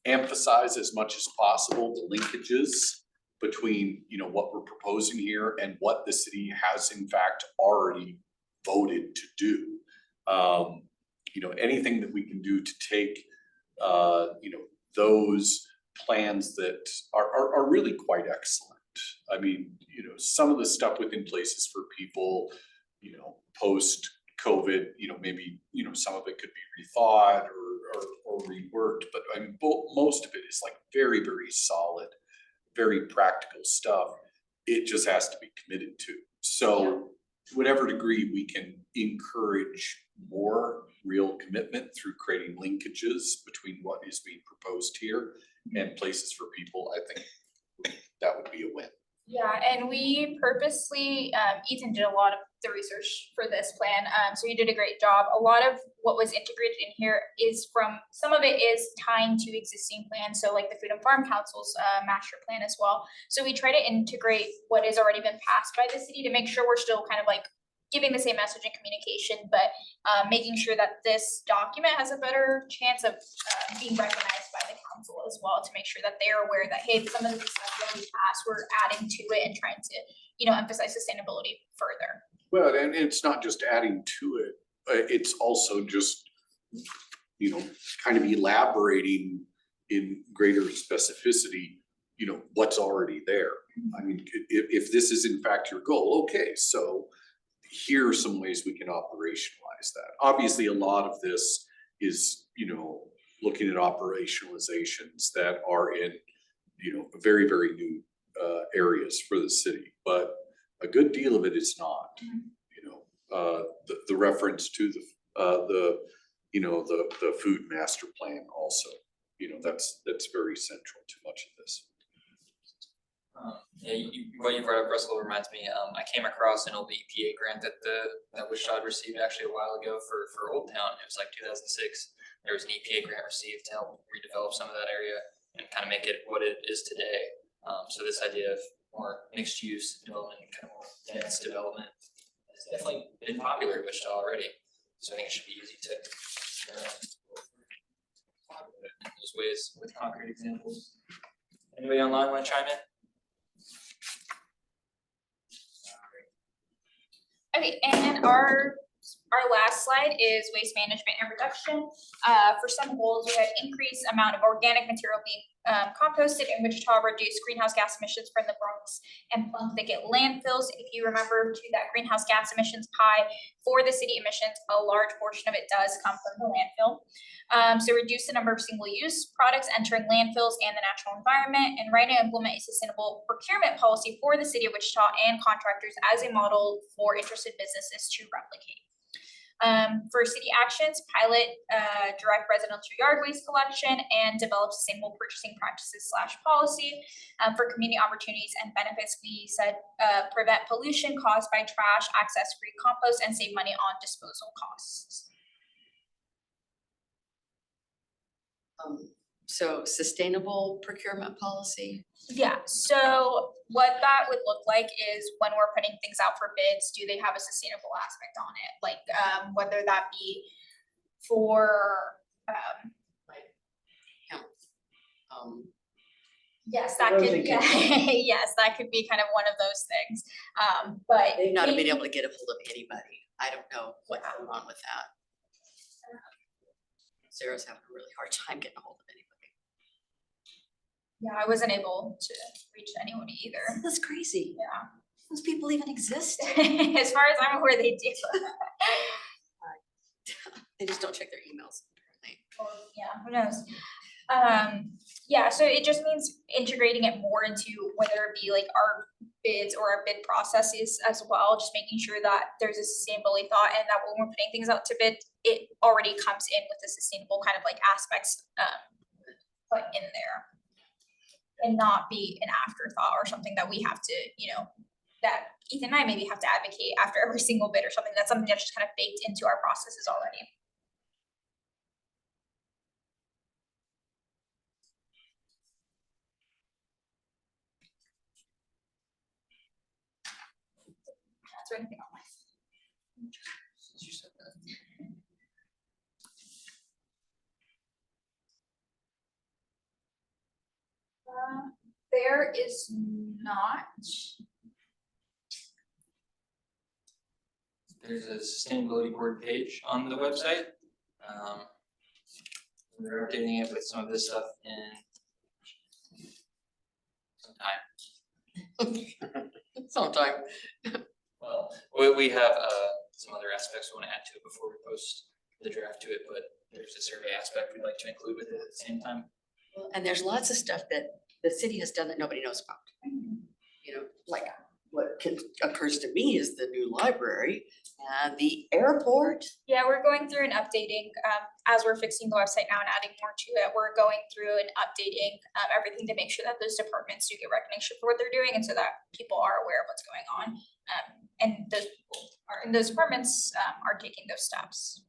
emphasize as much as possible the linkages between, what we're proposing here and what the city has in fact already voted to do. Anything that we can do to take, those plans that are really quite excellent. I mean, some of the stuff within Places for People, post COVID, maybe, some of it could be rethought or reworked, but I mean, most of it is like very, very solid, very practical stuff. It just has to be committed to. So to whatever degree we can encourage more real commitment through creating linkages between what is being proposed here and Places for People, I think that would be a win. Yeah, and we purposely, Ethan did a lot of the research for this plan, so he did a great job. A lot of what was integrated in here is some of it is tying to existing plans, so like the Food and Farm Council's master plan as well. So we try to integrate what has already been passed by the city to make sure we're still kind of like giving the same message and communication, but making sure that this document has a better chance of being recognized by the council as well, to make sure that they are aware that, hey, some of the stuff that we passed, we're adding to it and trying to, emphasize sustainability further. Well, and it's not just adding to it, it's also just, kind of elaborating in greater specificity, what's already there. I mean, if this is in fact your goal, okay, so here are some ways we can operationalize that. Obviously, a lot of this is, looking at operationalizations that are in, very, very new areas for the city, but a good deal of it is not. The reference to the food master plan also, that's very central to much of this. What you brought up, Russell, reminds me, I came across an old EPA grant that Wichita had received actually a while ago for Old Town. It was like 2006. There was an EPA grant received to help redevelop some of that area and kind of make it what it is today. So this idea of more mixed use development, kind of more dense development, has definitely been popular in Wichita already. So I think it should be easy to in those ways with concrete examples. Anybody online want to chime in? Okay, and our last slide is waste management and reduction. For some goals, we had increased amount of organic material being composted in Wichita, reduce greenhouse gas emissions from the Bronx and Plum Thicket landfills. If you remember to that greenhouse gas emissions pie for the city emissions, a large portion of it does come from the landfill. So reduce the number of single-use products entering landfills and the natural environment, and write and implement a sustainable procurement policy for the city of Wichita and contractors as a model for interested businesses to replicate. For city actions, pilot direct residential yard waste collection and develop sustainable purchasing practices / policy. For community opportunities and benefits, we said prevent pollution caused by trash, access free compost, and save money on disposal costs. So sustainable procurement policy. Yeah, so what that would look like is when we're putting things out for bids, do they have a sustainable aspect on it? Like, whether that be for, yes, that could, Erosion yeah, control. yes, that could be kind of one of those things. But. They've not been able to get a hold of anybody. I don't know what's going on with that. Sarah's having a really hard time getting a hold of anybody. Yeah, I wasn't able to reach anyone either. That's crazy. Yeah. Those people even exist. As far as I'm aware, they do. They just don't check their emails, apparently. Or, yeah, who knows? Yeah, so it just means integrating it more into whether it be like our bids or our bid processes as well, just making sure that there's a sustainability thought and that when we're putting things out to bid, it already comes in with the sustainable kind of like aspects put in there. And not be an afterthought or something that we have to, that Ethan and I maybe have to advocate after every single bid or something. That's something that's just kind of baked into our processes already. That's anything on my. Since you said that. There is not. There's a sustainability board page on the website. We're updating it with some of this stuff in some time. Sometime. Well, we have some other aspects we want to add to it before we post the draft to it, but there's a survey aspect we'd like to include with it at the same time. And there's lots of stuff that the city has done that nobody knows about. Like what occurs to me is the new library and the airport. Yeah, we're going through and updating, as we're fixing the website now and adding more to it, we're going through and updating everything to make sure that those departments do get recognition for what they're doing and so that people are aware of what's going on. And those people are, and those departments are taking those steps.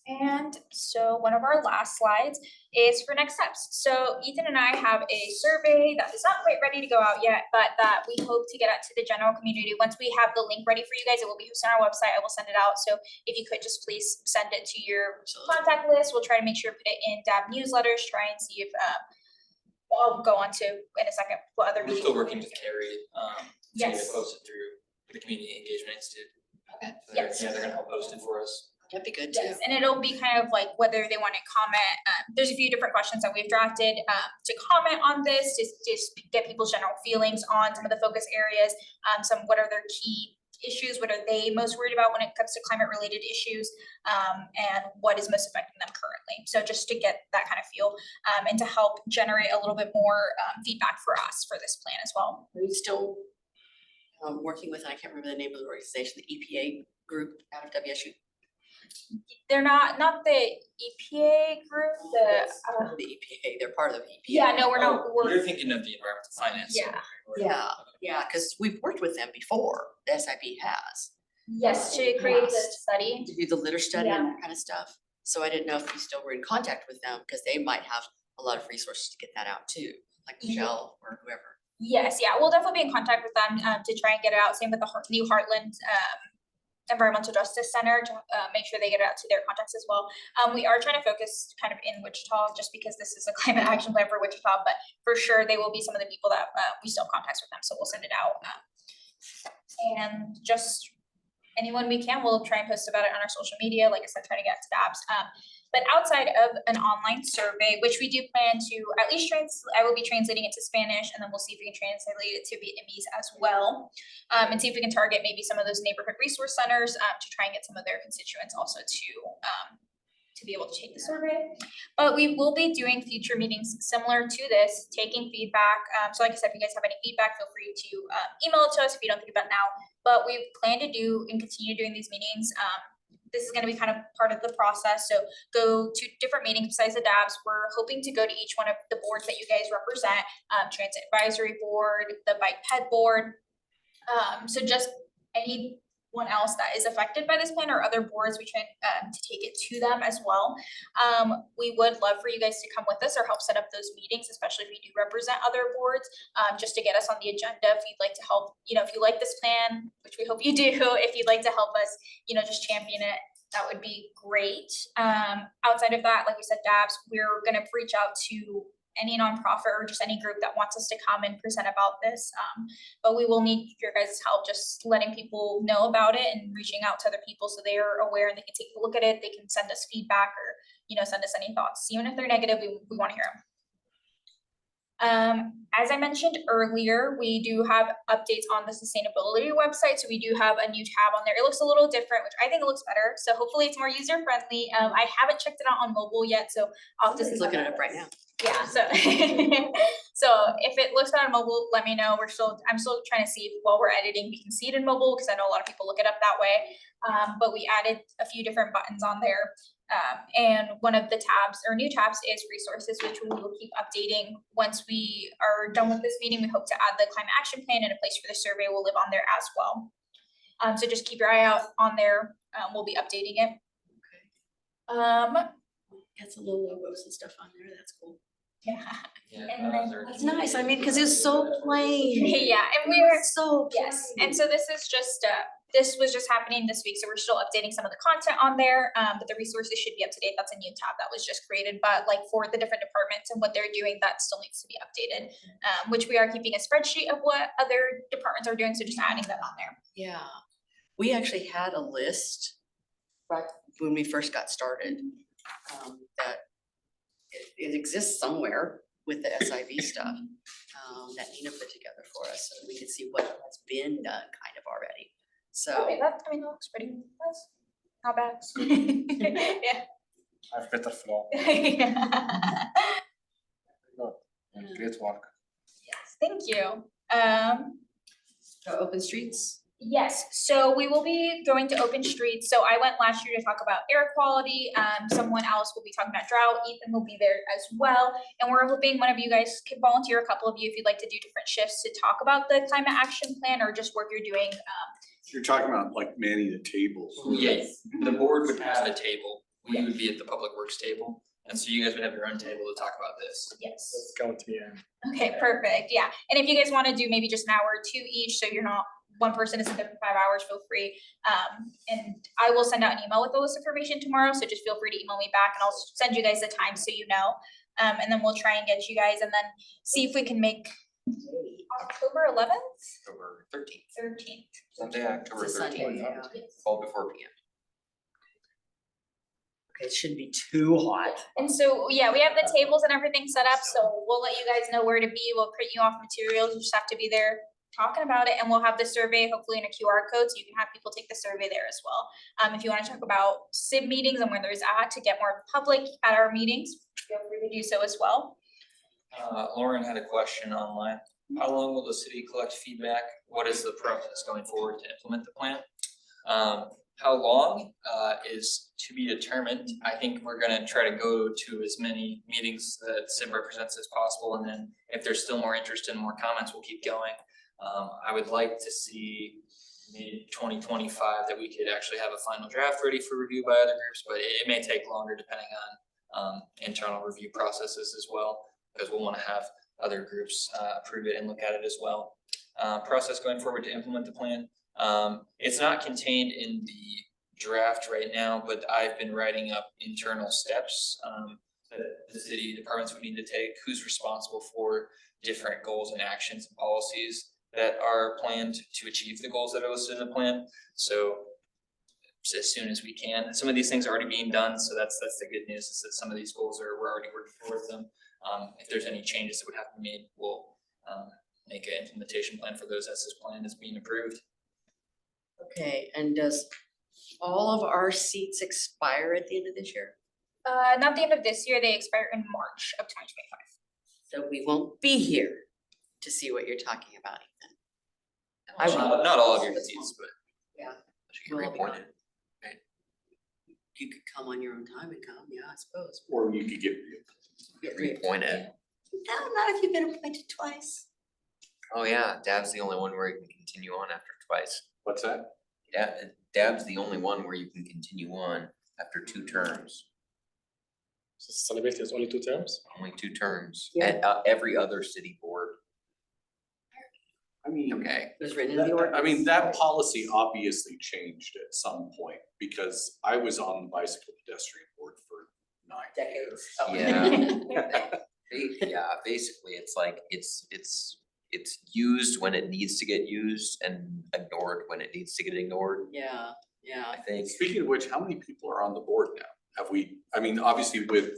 And so one of our last slides is for next steps. So Ethan and I have a survey that is not quite ready to go out yet, but that we hope to get out to the general community. Once we have the link ready for you guys, it will be posted on our website. I will send it out. So if you could just please send it to your contact list. We'll try to make sure to put it in DAB newsletters, try and see if, I'll go on to in a second what other. We're still working with Carrie, to get it Yes. posted through the Community Engagement Institute. Okay. So they're, Yes. yeah, they're gonna help post it for us. That'd be good too. Yes, and it'll be kind of like whether they want to comment, there's a few different questions that we've drafted to comment on this, just get people's general feelings on some of the focus areas, what are their key issues, what are they most worried about when it comes to climate related issues, and what is most affecting them currently. So just to get that kind of feel, and to help generate a little bit more feedback for us for this plan as well. Are you still working with, I can't remember the name of the organization, the EPA group out of WSU? They're not the EPA group, The EPA, they're part of the EPA. yeah, no, we're not, You're thinking of the environmental finance. Yeah. Yeah, because we've worked with them before, the SIP has, yes, to create the Yes. study. to do the litter study and that kind of stuff. So I didn't know if you still were in contact with them, because they might have a lot of resources to get that out too, like Michelle or whoever. Yes, yeah, we'll definitely be in contact with them to try and get it out. Same with the New Heartland Environmental Justice Center to make sure they get it out to their contacts as well. We are trying to focus kind of in Wichita just because this is a climate action plan for Wichita, but for sure they will be some of the people that we still have contacts with them, so we'll send it out. And just anyone we can, we'll try and post about it on our social media, like I said, try to get to the apps. But outside of an online survey, which we do plan to at least I will be translating it to Spanish, and then we'll see if we can translate it to Vietnamese as well. And see if we can target maybe some of those neighborhood resource centers to try and get some of their constituents also to be able to take the survey. But we will be doing future meetings similar to this, taking feedback. So like I said, if you guys have any feedback, feel free to email it to us. If you don't think about it now, but we plan to do and continue doing these meetings. This is gonna be kind of part of the process, so go to different meetings besides the DABs. We're hoping to go to each one of the boards that you guys represent, Transit Advisory Board, the Bike Ped Board. So just anyone else that is affected by this plan or other boards, we try to take it to them as well. We would love for you guys to come with us or help set up those meetings, especially if you do represent other boards, just to get us on the agenda. If you'd like to help, if you like this plan, which we hope you do, if you'd like to help us, just champion it, that would be great. Outside of that, like we said, DABs, we're gonna reach out to any nonprofit or just any group that wants us to come and present about this. But we will need your guys' help, just letting people know about it and reaching out to other people so they are aware and they can take a look at it. They can send us feedback or, send us any thoughts. Even if they're negative, we want to hear them. As I mentioned earlier, we do have updates on the sustainability website. So we do have a new tab on there. It looks a little different, which I think it looks better. So hopefully it's more user friendly. I haven't checked it out on mobile yet, so I'll just Looking it up right now. Yeah, so so if it looks good on mobile, let me know. I'm still trying to see if while we're editing we can see it in mobile, because I know a lot of people look it up that way. But we added a few different buttons on there. And one of the tabs or new tabs is resources, which we will keep updating. Once we are done with this meeting, we hope to add the climate action plan, and a place for the survey will live on there as well. So just keep your eye out on there. We'll be updating it. Got some little logos and stuff on there, that's cool. Yeah. Yeah, And then- That's nice, I mean, cause it's so plain. Yeah, and we're So plain. yes, and so this is just this was just happening this week, so we're still updating some of the content on there, but the resources should be up to date. That's a new tab that was just created, but like for the different departments and what they're doing, that still needs to be updated. Which we are keeping a spreadsheet of what other departments are doing, so just adding that on there. Yeah, we actually had a list right when we first got started, that it exists somewhere with the SIV stuff, that Nina put together for us, so that we could see what has been done kind of already. So, Okay, that looks pretty, that's not bad. Yeah. I have better flow. Yeah. Good. Great work. Yes, thank you. so open streets, Yes, so we will be going to open streets. So I went last year to talk about air quality. Someone else will be talking about drought. Ethan will be there as well. And we're hoping one of you guys could volunteer, a couple of you, if you'd like to do different shifts to talk about the climate action plan or just work you're doing. You're talking about like manning the tables. Yes, the board would have a table, we would be at the public works table, and so you guys would have your own table to talk about this. Yes. Let's count me in. Okay, perfect. Yeah. And if you guys want to do maybe just an hour or two each, so you're not, one person isn't there for 5 hours, feel free. And I will send out an email with all this information tomorrow, so just feel free to email me back and I'll send you guys the time so you know. And then we'll try and get you guys and then see if we can make October 11th, October 13th, 13th. Sunday, October it's a Sunday, 13th, yeah. 12 to 4 p.m. Okay, it shouldn't be too hot. And so, yeah, we have the tables and everything set up, so we'll let you guys know where to be. We'll print you off materials. You just have to be there talking about it, and we'll have the survey hopefully in a QR code, so you can have people take the survey there as well. If you want to talk about SIB meetings and where there's to get more public at our meetings, feel free to do so as well. Lauren had a question online. How long will the city collect feedback? What is the process going forward to implement the plan? How long is to be determined. I think we're gonna try to go to as many meetings that SIB represents as possible, and then if there's still more interest and more comments, we'll keep going. I would like to see maybe 2025 that we could actually have a final draft ready for review by other groups, but it may take longer depending on internal review processes as well, because we'll wanna have other groups approve it and look at it as well. Process going forward to implement the plan. It's not contained in the draft right now, but I've been writing up internal steps that the city departments would need to take, who's responsible for different goals and actions and policies that are planned to achieve the goals that are listed in the plan. So as soon as we can. Some of these things are already being done, so that's the good news, is that some of these goals we're already working towards them. If there's any changes that would have to be made, we'll make an implementation plan for those as this plan is being approved. Okay, and does all of our seats expire at the end of this year? Not the end of this year, they expire in March of 2025. So we won't be here to see what you're talking about, Ethan. I would- Not all of your seats, but Should get Well, reappointed. You could come on your own time and come, yeah, I suppose. Or you could get, Get reappointed. No, not if you've been appointed twice. Oh yeah, Dab's the only one where you can continue on after twice. what's that? Dab's the only one where you can continue on after 2 terms, So sustainability is only 2 terms? only 2 terms. Yeah. And every other city board, I mean. okay, It was written in the ordinance. I mean, that policy obviously changed at some point, because I was on the bicycle pedestrian board for 9 Decades. years. yeah, basically, it's like, it's used when it needs to get used and ignored when it needs to get ignored, Yeah, yeah. I think. Speaking of which, how many people are on the board now? Have we, I mean, obviously with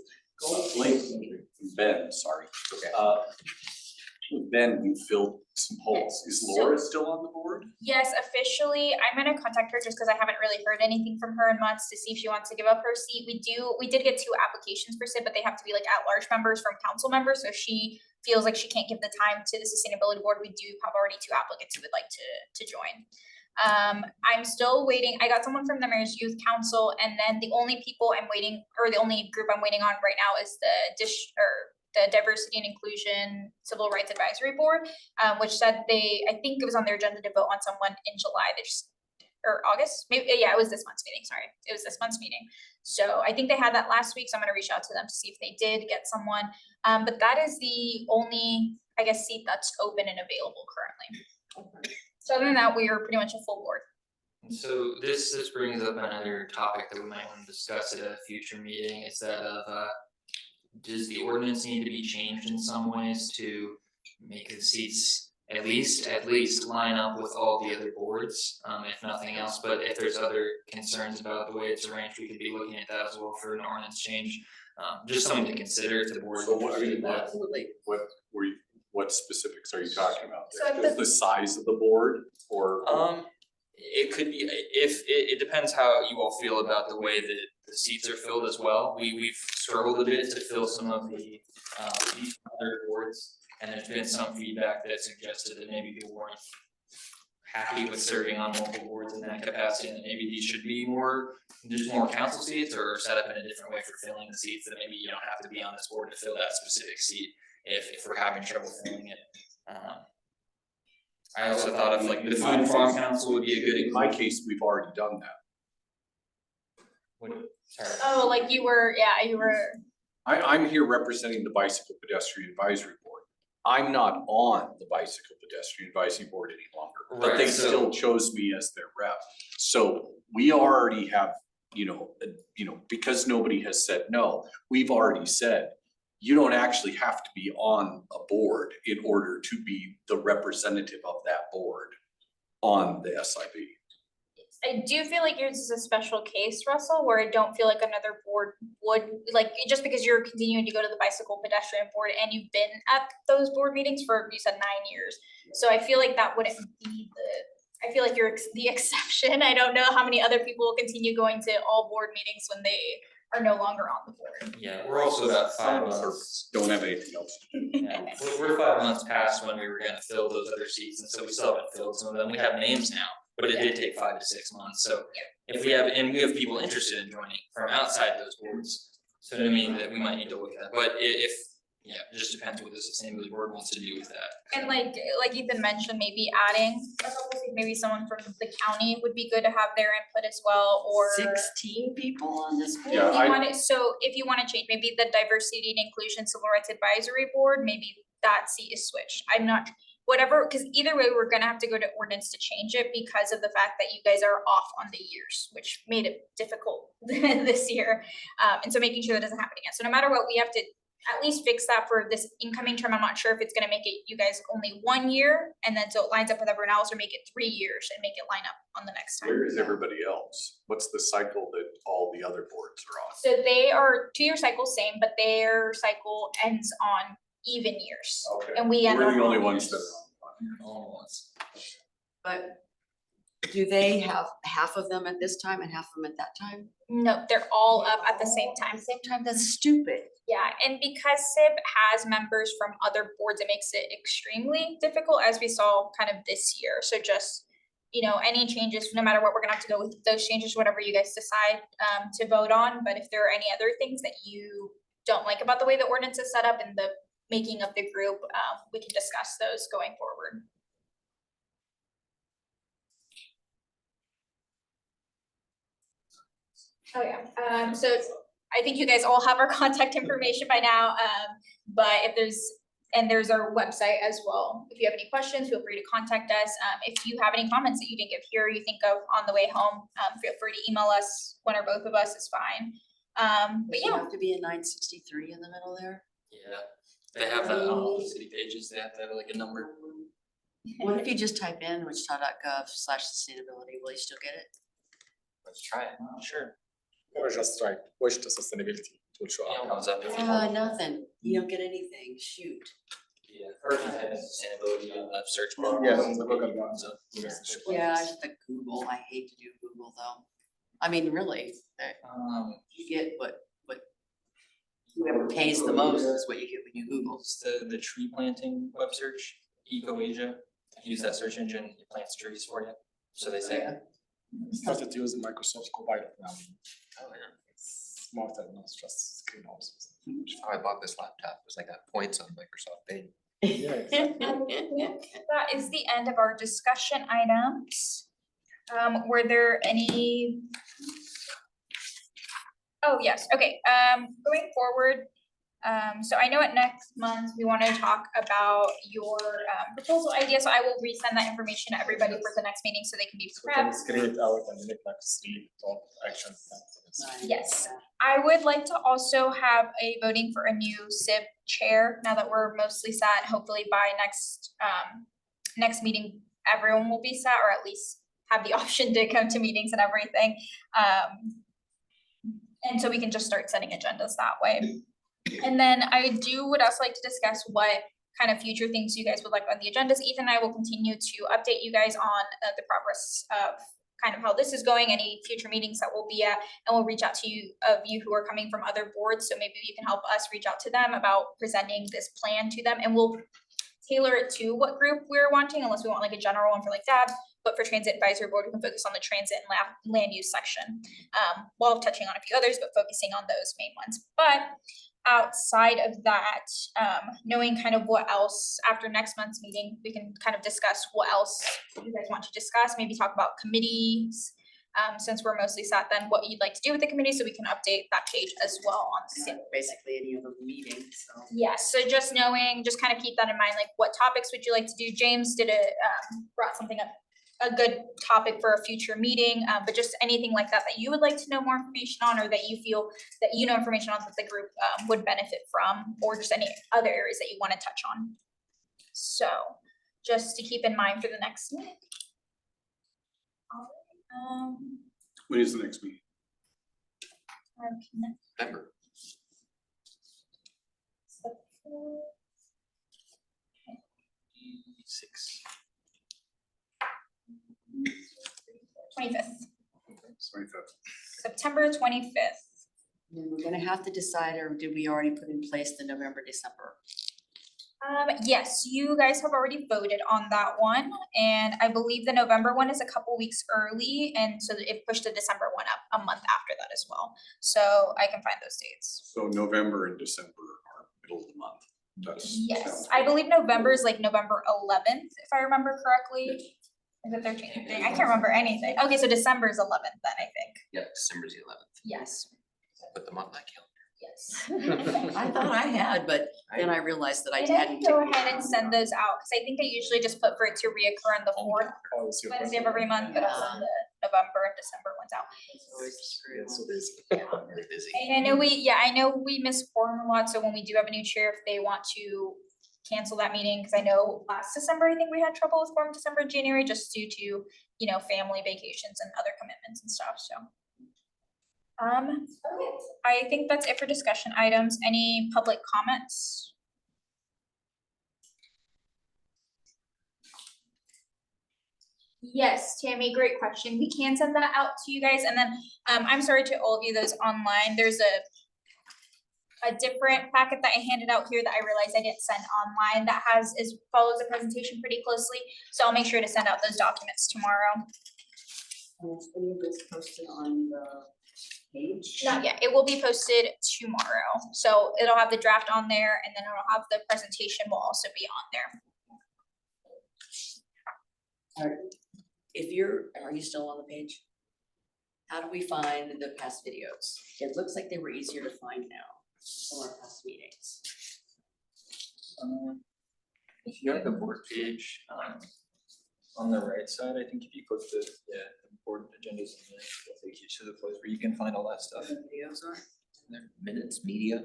Ben, sorry. Okay. Ben, we filled some holes. Is Laura still on the board? Yes, officially, I'm gonna contact her just because I haven't really heard anything from her in months to see if she wants to give up her seat. We did get 2 applications for SID, but they have to be like at-large members from council members, so she feels like she can't give the time to the sustainability board. We do have already 2 applicants who would like to join. I'm still waiting. I got someone from the Mayor's Youth Council, and then the only people I'm waiting, or the only group I'm waiting on right now is the Diversity and Inclusion Civil Rights Advisory Board, which said I think it was on their agenda to vote on someone in July. Or August, maybe, yeah, it was this month's meeting, sorry. It was this month's meeting. So I think they had that last week, so I'm gonna reach out to them to see if they did get someone. But that is the only, I guess, seat that's open and available currently. So other than that, we are pretty much a full board. So this brings up another topic that we might want to discuss at a future meeting, is that of does the ordinance need to be changed in some ways to make the seats at least line up with all the other boards, if nothing else, but if there's other concerns about the way it's arranged, we could be looking at that as well for an ordinance change. Just something to consider if the board. So what, I mean, Absolutely. what specifics are you talking about? So if Just the size of the board or? It could be, if, it depends how you all feel about the way that the seats are filled as well. We've struggled a bit to fill some of the other boards, and there's been some feedback that suggested that maybe people weren't happy with serving on multiple boards in that capacity, and that maybe these should be just more council seats, or set up in a different way for filling the seats, that maybe you don't have to be on this board to fill that specific seat if we're having trouble filling it. I also thought of like the Food and Farm Council would be a good. In my case, we've already done that. Sorry. Oh, like you were. I'm here representing the Bicycle Pedestrian Advisory Board. I'm not on the Bicycle Pedestrian Advisory Board any longer, but they Right, so- still chose me as their rep. So we already have, because nobody has said no, we've already said, you don't actually have to be on a board in order to be the representative of that board on the SIB. I do feel like yours is a special case, Russell, where I don't feel like another board would, like, just because you're continuing to go to the bicycle pedestrian board and you've been at those board meetings for, you said 9 years. So I feel like that wouldn't be I feel like you're the exception. I don't know how many other people will continue going to all board meetings when they are no longer on the board. Yeah, we're also about 5 Some of us months. don't have anything else to do. Yeah, we're 5 months past when we were gonna fill those other seats, and so we still haven't filled some of them. We have names now, but it did take 5 to 6 months, so if we have people interested in joining from outside those boards. So I mean, that we might need to look at, but if, yeah, it just depends what the sustainability board wants to do with that. And like Ethan mentioned, maybe adding a couple, maybe someone from the county would be good to have their input as well, or. 16 people on this board? Yeah, If you want it, so if you want to change, maybe the Diversity and Inclusion Civil Rights Advisory Board, maybe that seat is switched. I'm not, whatever, because either way, we're gonna have to go to ordinance to change it because of the fact that you guys are off on the years, which made it difficult this year. And so making sure that doesn't happen again. So no matter what, we have to at least fix that for this incoming term. I'm not sure if it's gonna make it you guys only 1 year, and then so it lines up with everyone else, or make it 3 years and make it line up on the next time. Where is everybody else? What's the cycle that all the other boards are on? So they are 2-year cycle same, but their cycle ends on even years. Okay. And we end We're on the only odd ones years. that are on. All at once. But Do they have half of them at this time and half of them at that time? No, they're all up at the same time. Same time, that's stupid. Yeah, and because SIB has members from other boards, it makes it extremely difficult, as we saw kind of this year. So just, any changes, no matter what, we're gonna have to go with those changes, whatever you guys decide to vote on. But if there are any other things that you don't like about the way the ordinance is set up and the making of the group, we can discuss those going forward. Oh, yeah, so I think you guys all have our contact information by now, but if there's our website as well. If you have any questions, feel free to contact us. If you have any comments that you didn't get here, you think of on the way home, feel free to email us. One or both of us is fine. But Does it yeah, have to be a 963 in the middle there? Yeah, they have that on all the city pages, they have to have like a number. What if you just type in wichita.gov/sustainability, will you still get it? Let's try it, sure. Or just like Wichita sustainability, it will show Yeah, up. comes up if you Nothing, you don't get anything, shoot. Yeah, or if you type in sustainability in the search bar. Yeah, the Google one. comes up. Yeah, I just like Google, I hate to do Google though. I mean, really, you get what whoever pays the most is what you get when you Google. It's the tree planting web search, EcoAsia, use that search engine, it plants trees for you, so they say. Yeah. Started using Microsoft Copilot now. Oh, yeah. It's smarter, not just screen also. Which is how I bought this laptop, was I got points on Microsoft Bing. Yeah, exactly. that is the end of our discussion items. Were there any? Oh, yes, okay, going forward, so I know at next month, we wanna talk about your proposal idea, so I will resend that information to everybody for the next meeting so they can be So we can prepped. screen it out and make like 3 top action plans. Yes. I would like to also have a voting for a new SIB chair, now that we're mostly set, hopefully by next meeting, everyone will be set, or at least have the option to come to meetings and everything. And so we can just start setting agendas that way. And then I would also like to discuss what kind of future things you guys would like on the agendas. Ethan and I will continue to update you guys on the progress of kind of how this is going, any future meetings that we'll be at, and we'll reach out to you who are coming from other boards, so maybe you can help us reach out to them about presenting this plan to them, and we'll tailor it to what group we're wanting, unless we want like a general one for like DAB, but for Transit Advisory Board, we can focus on the transit and land use section, while touching on a few others, but focusing on those main ones. But outside of that, knowing kind of what else after next month's meeting, we can kind of discuss what else you guys want to discuss, maybe talk about committees, since we're mostly set, then what you'd like to do with the committee, so we can update that page as well on SIB. Basically any other meeting, so. Yes, so just knowing, just kind of keep that in mind, like what topics would you like to do? James brought something up, a good topic for a future meeting, but just anything like that that you would like to know more information on, or that you feel that you know information on that the group would benefit from, or just any other areas that you want to touch on. So just to keep in mind for the next meeting. When is the next meeting? Remember, Six. 25th, Sorry, September 25th. And we're gonna have to decide, or did we already put in place the November, December? Yes, you guys have already voted on that one, and I believe the November one is a couple weeks early, and so it pushed the December one up a month after that as well. So I can find those dates. So November and December are middle of the month. That's. Yes, I believe November is like November 11th, if I remember correctly. Is it 13th? I can't remember anything. Okay, so December is 11th then, I think. yeah, December's the 11th. Yes, Put them on my calendar. yes. I thought I had, but then I realized that I And I hadn't. can go taken ahead and send those out, because I think I usually just put for it to reoccur on the fourth Oh, it's your Wednesday of every month, but I'll send the November and December ones out. It's always screwed Yeah, up. so busy. Very busy. And I know we miss quorum a lot, so when we do have a new chair, if they want to cancel that meeting, because I know last December, I think we had trouble with quorum December, January, just due to, family vacations and other commitments and stuff, so. Okay, I think that's it for discussion items. Any public comments? Yes, Tammy, great question. We can send that out to you guys, and then, I'm sorry to all of you those online, there's a different packet that I handed out here that I realized I didn't send online that follows the presentation pretty closely, so I'll make sure to send out those documents tomorrow. And is any of this posted on the page? Not yet, it will be posted tomorrow, so it'll have the draft on there, and then it'll have the presentation will also be on there. Are you still on the page? How do we find the past videos? It looks like they were easier to find now from our past meetings. If you have the board page, on the right side, I think if you click the board agendas, and then it'll take you to the place where you can find all that stuff. The videos are? Minutes, media.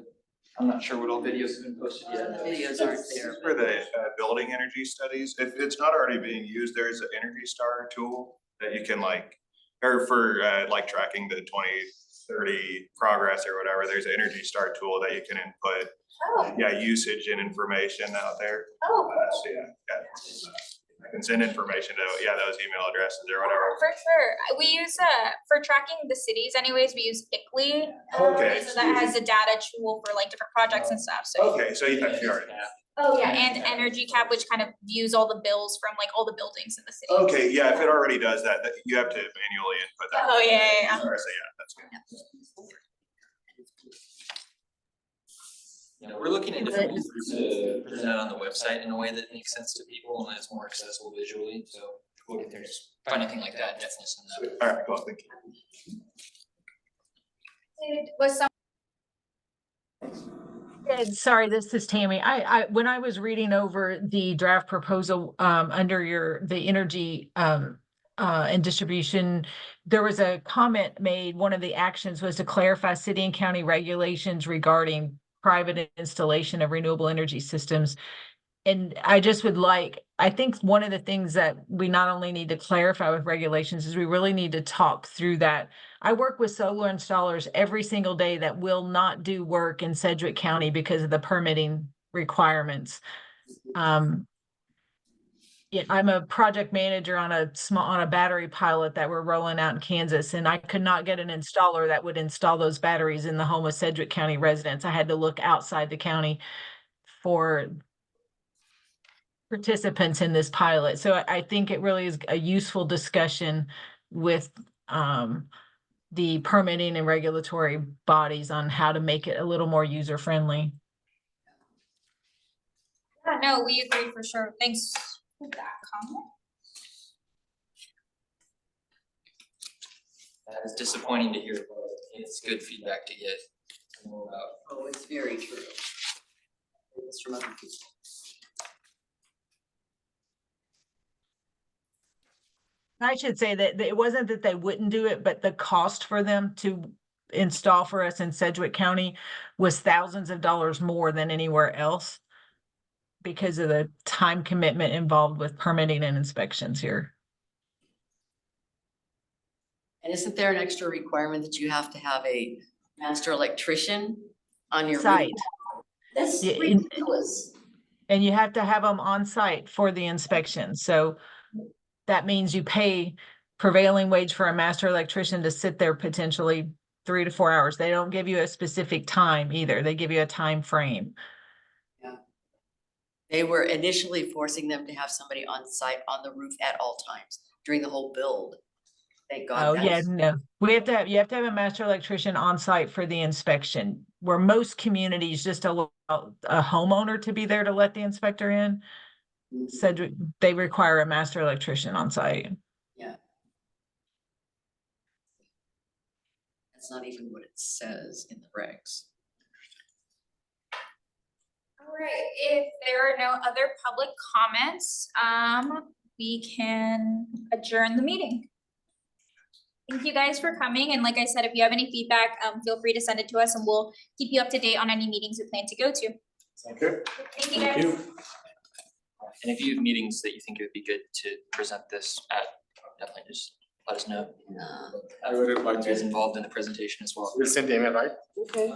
I'm not sure what all videos have been posted The yet. videos aren't there. For the building energy studies, if it's not already being used, there is an Energy Star tool that you can or for like tracking the 2030 progress or whatever, there's an Energy Star tool that you can input, Oh, usage and information out there. oh, So I can send information to, those email addresses or whatever. for sure. We use, for tracking the cities anyways, we use ICLEI. Okay. So that has a data tool for like different projects and stuff, so. Okay, so you already. Oh, yeah, and Energy Cap, which kind of views all the bills from like all the buildings in the city. Okay, if it already does that, you have to manually input that. Oh, yeah. Sorry, so that's good. You know, we're looking at different ways to present it on the website in a way that makes sense to people and is more accessible visually, so if there's anything like that, definitely send that. All right, cool, thank you. Was some Ed, sorry, this is Tammy. When I was reading over the draft proposal, under the energy, and distribution, there was a comment made, one of the actions was to clarify city and county regulations regarding private installation of renewable energy systems. And I just would I think one of the things that we not only need to clarify with regulations is we really need to talk through that. I work with solar installers every single day that will not do work in Sedgwick County because of the permitting requirements. Yeah, I'm a project manager on a battery pilot that we're rolling out in Kansas, and I could not get an installer that would install those batteries in the home of Sedgwick County residents. I had to look outside the county for participants in this pilot. So I think it really is a useful discussion with the permitting and regulatory bodies on how to make it a little more user friendly. Yeah, no, we agree for sure. Thanks for that comment. That is disappointing to hear, but it's good feedback to get more about. Oh, it's very true. It's from other people. I should say that it wasn't that they wouldn't do it, but the cost for them to install for us in Sedgwick County was thousands of dollars more than anywhere else because of the time commitment involved with permitting and inspections here. And isn't there an extra requirement that you have to have a master electrician on your Site. roof? That's Yeah, ridiculous. And you have to have them on site for the inspection. So that means you pay prevailing wage for a master electrician to sit there potentially 3 to 4 hours. They don't give you a specific time either. They give you a time frame. Yeah. They were initially forcing them to have somebody on site on the roof at all times during the whole build. Thank God. Oh, yeah, no. You have to have a master electrician on site for the inspection, where most communities just allow a homeowner to be there to let the inspector in. Said they require a master electrician on site. Yeah. That's not even what it says in the regs. All right, if there are no other public comments, we can adjourn the meeting. Thank you guys for coming, and like I said, if you have any feedback, feel free to send it to us and we'll keep you up to date on any meetings we plan to go to. Thank you. Thank you guys. And if you have meetings that you think it would be good to present this at, definitely just let us know. Yeah. I would You like guys to, involved in the presentation as well. we'll send the email, right? Okay.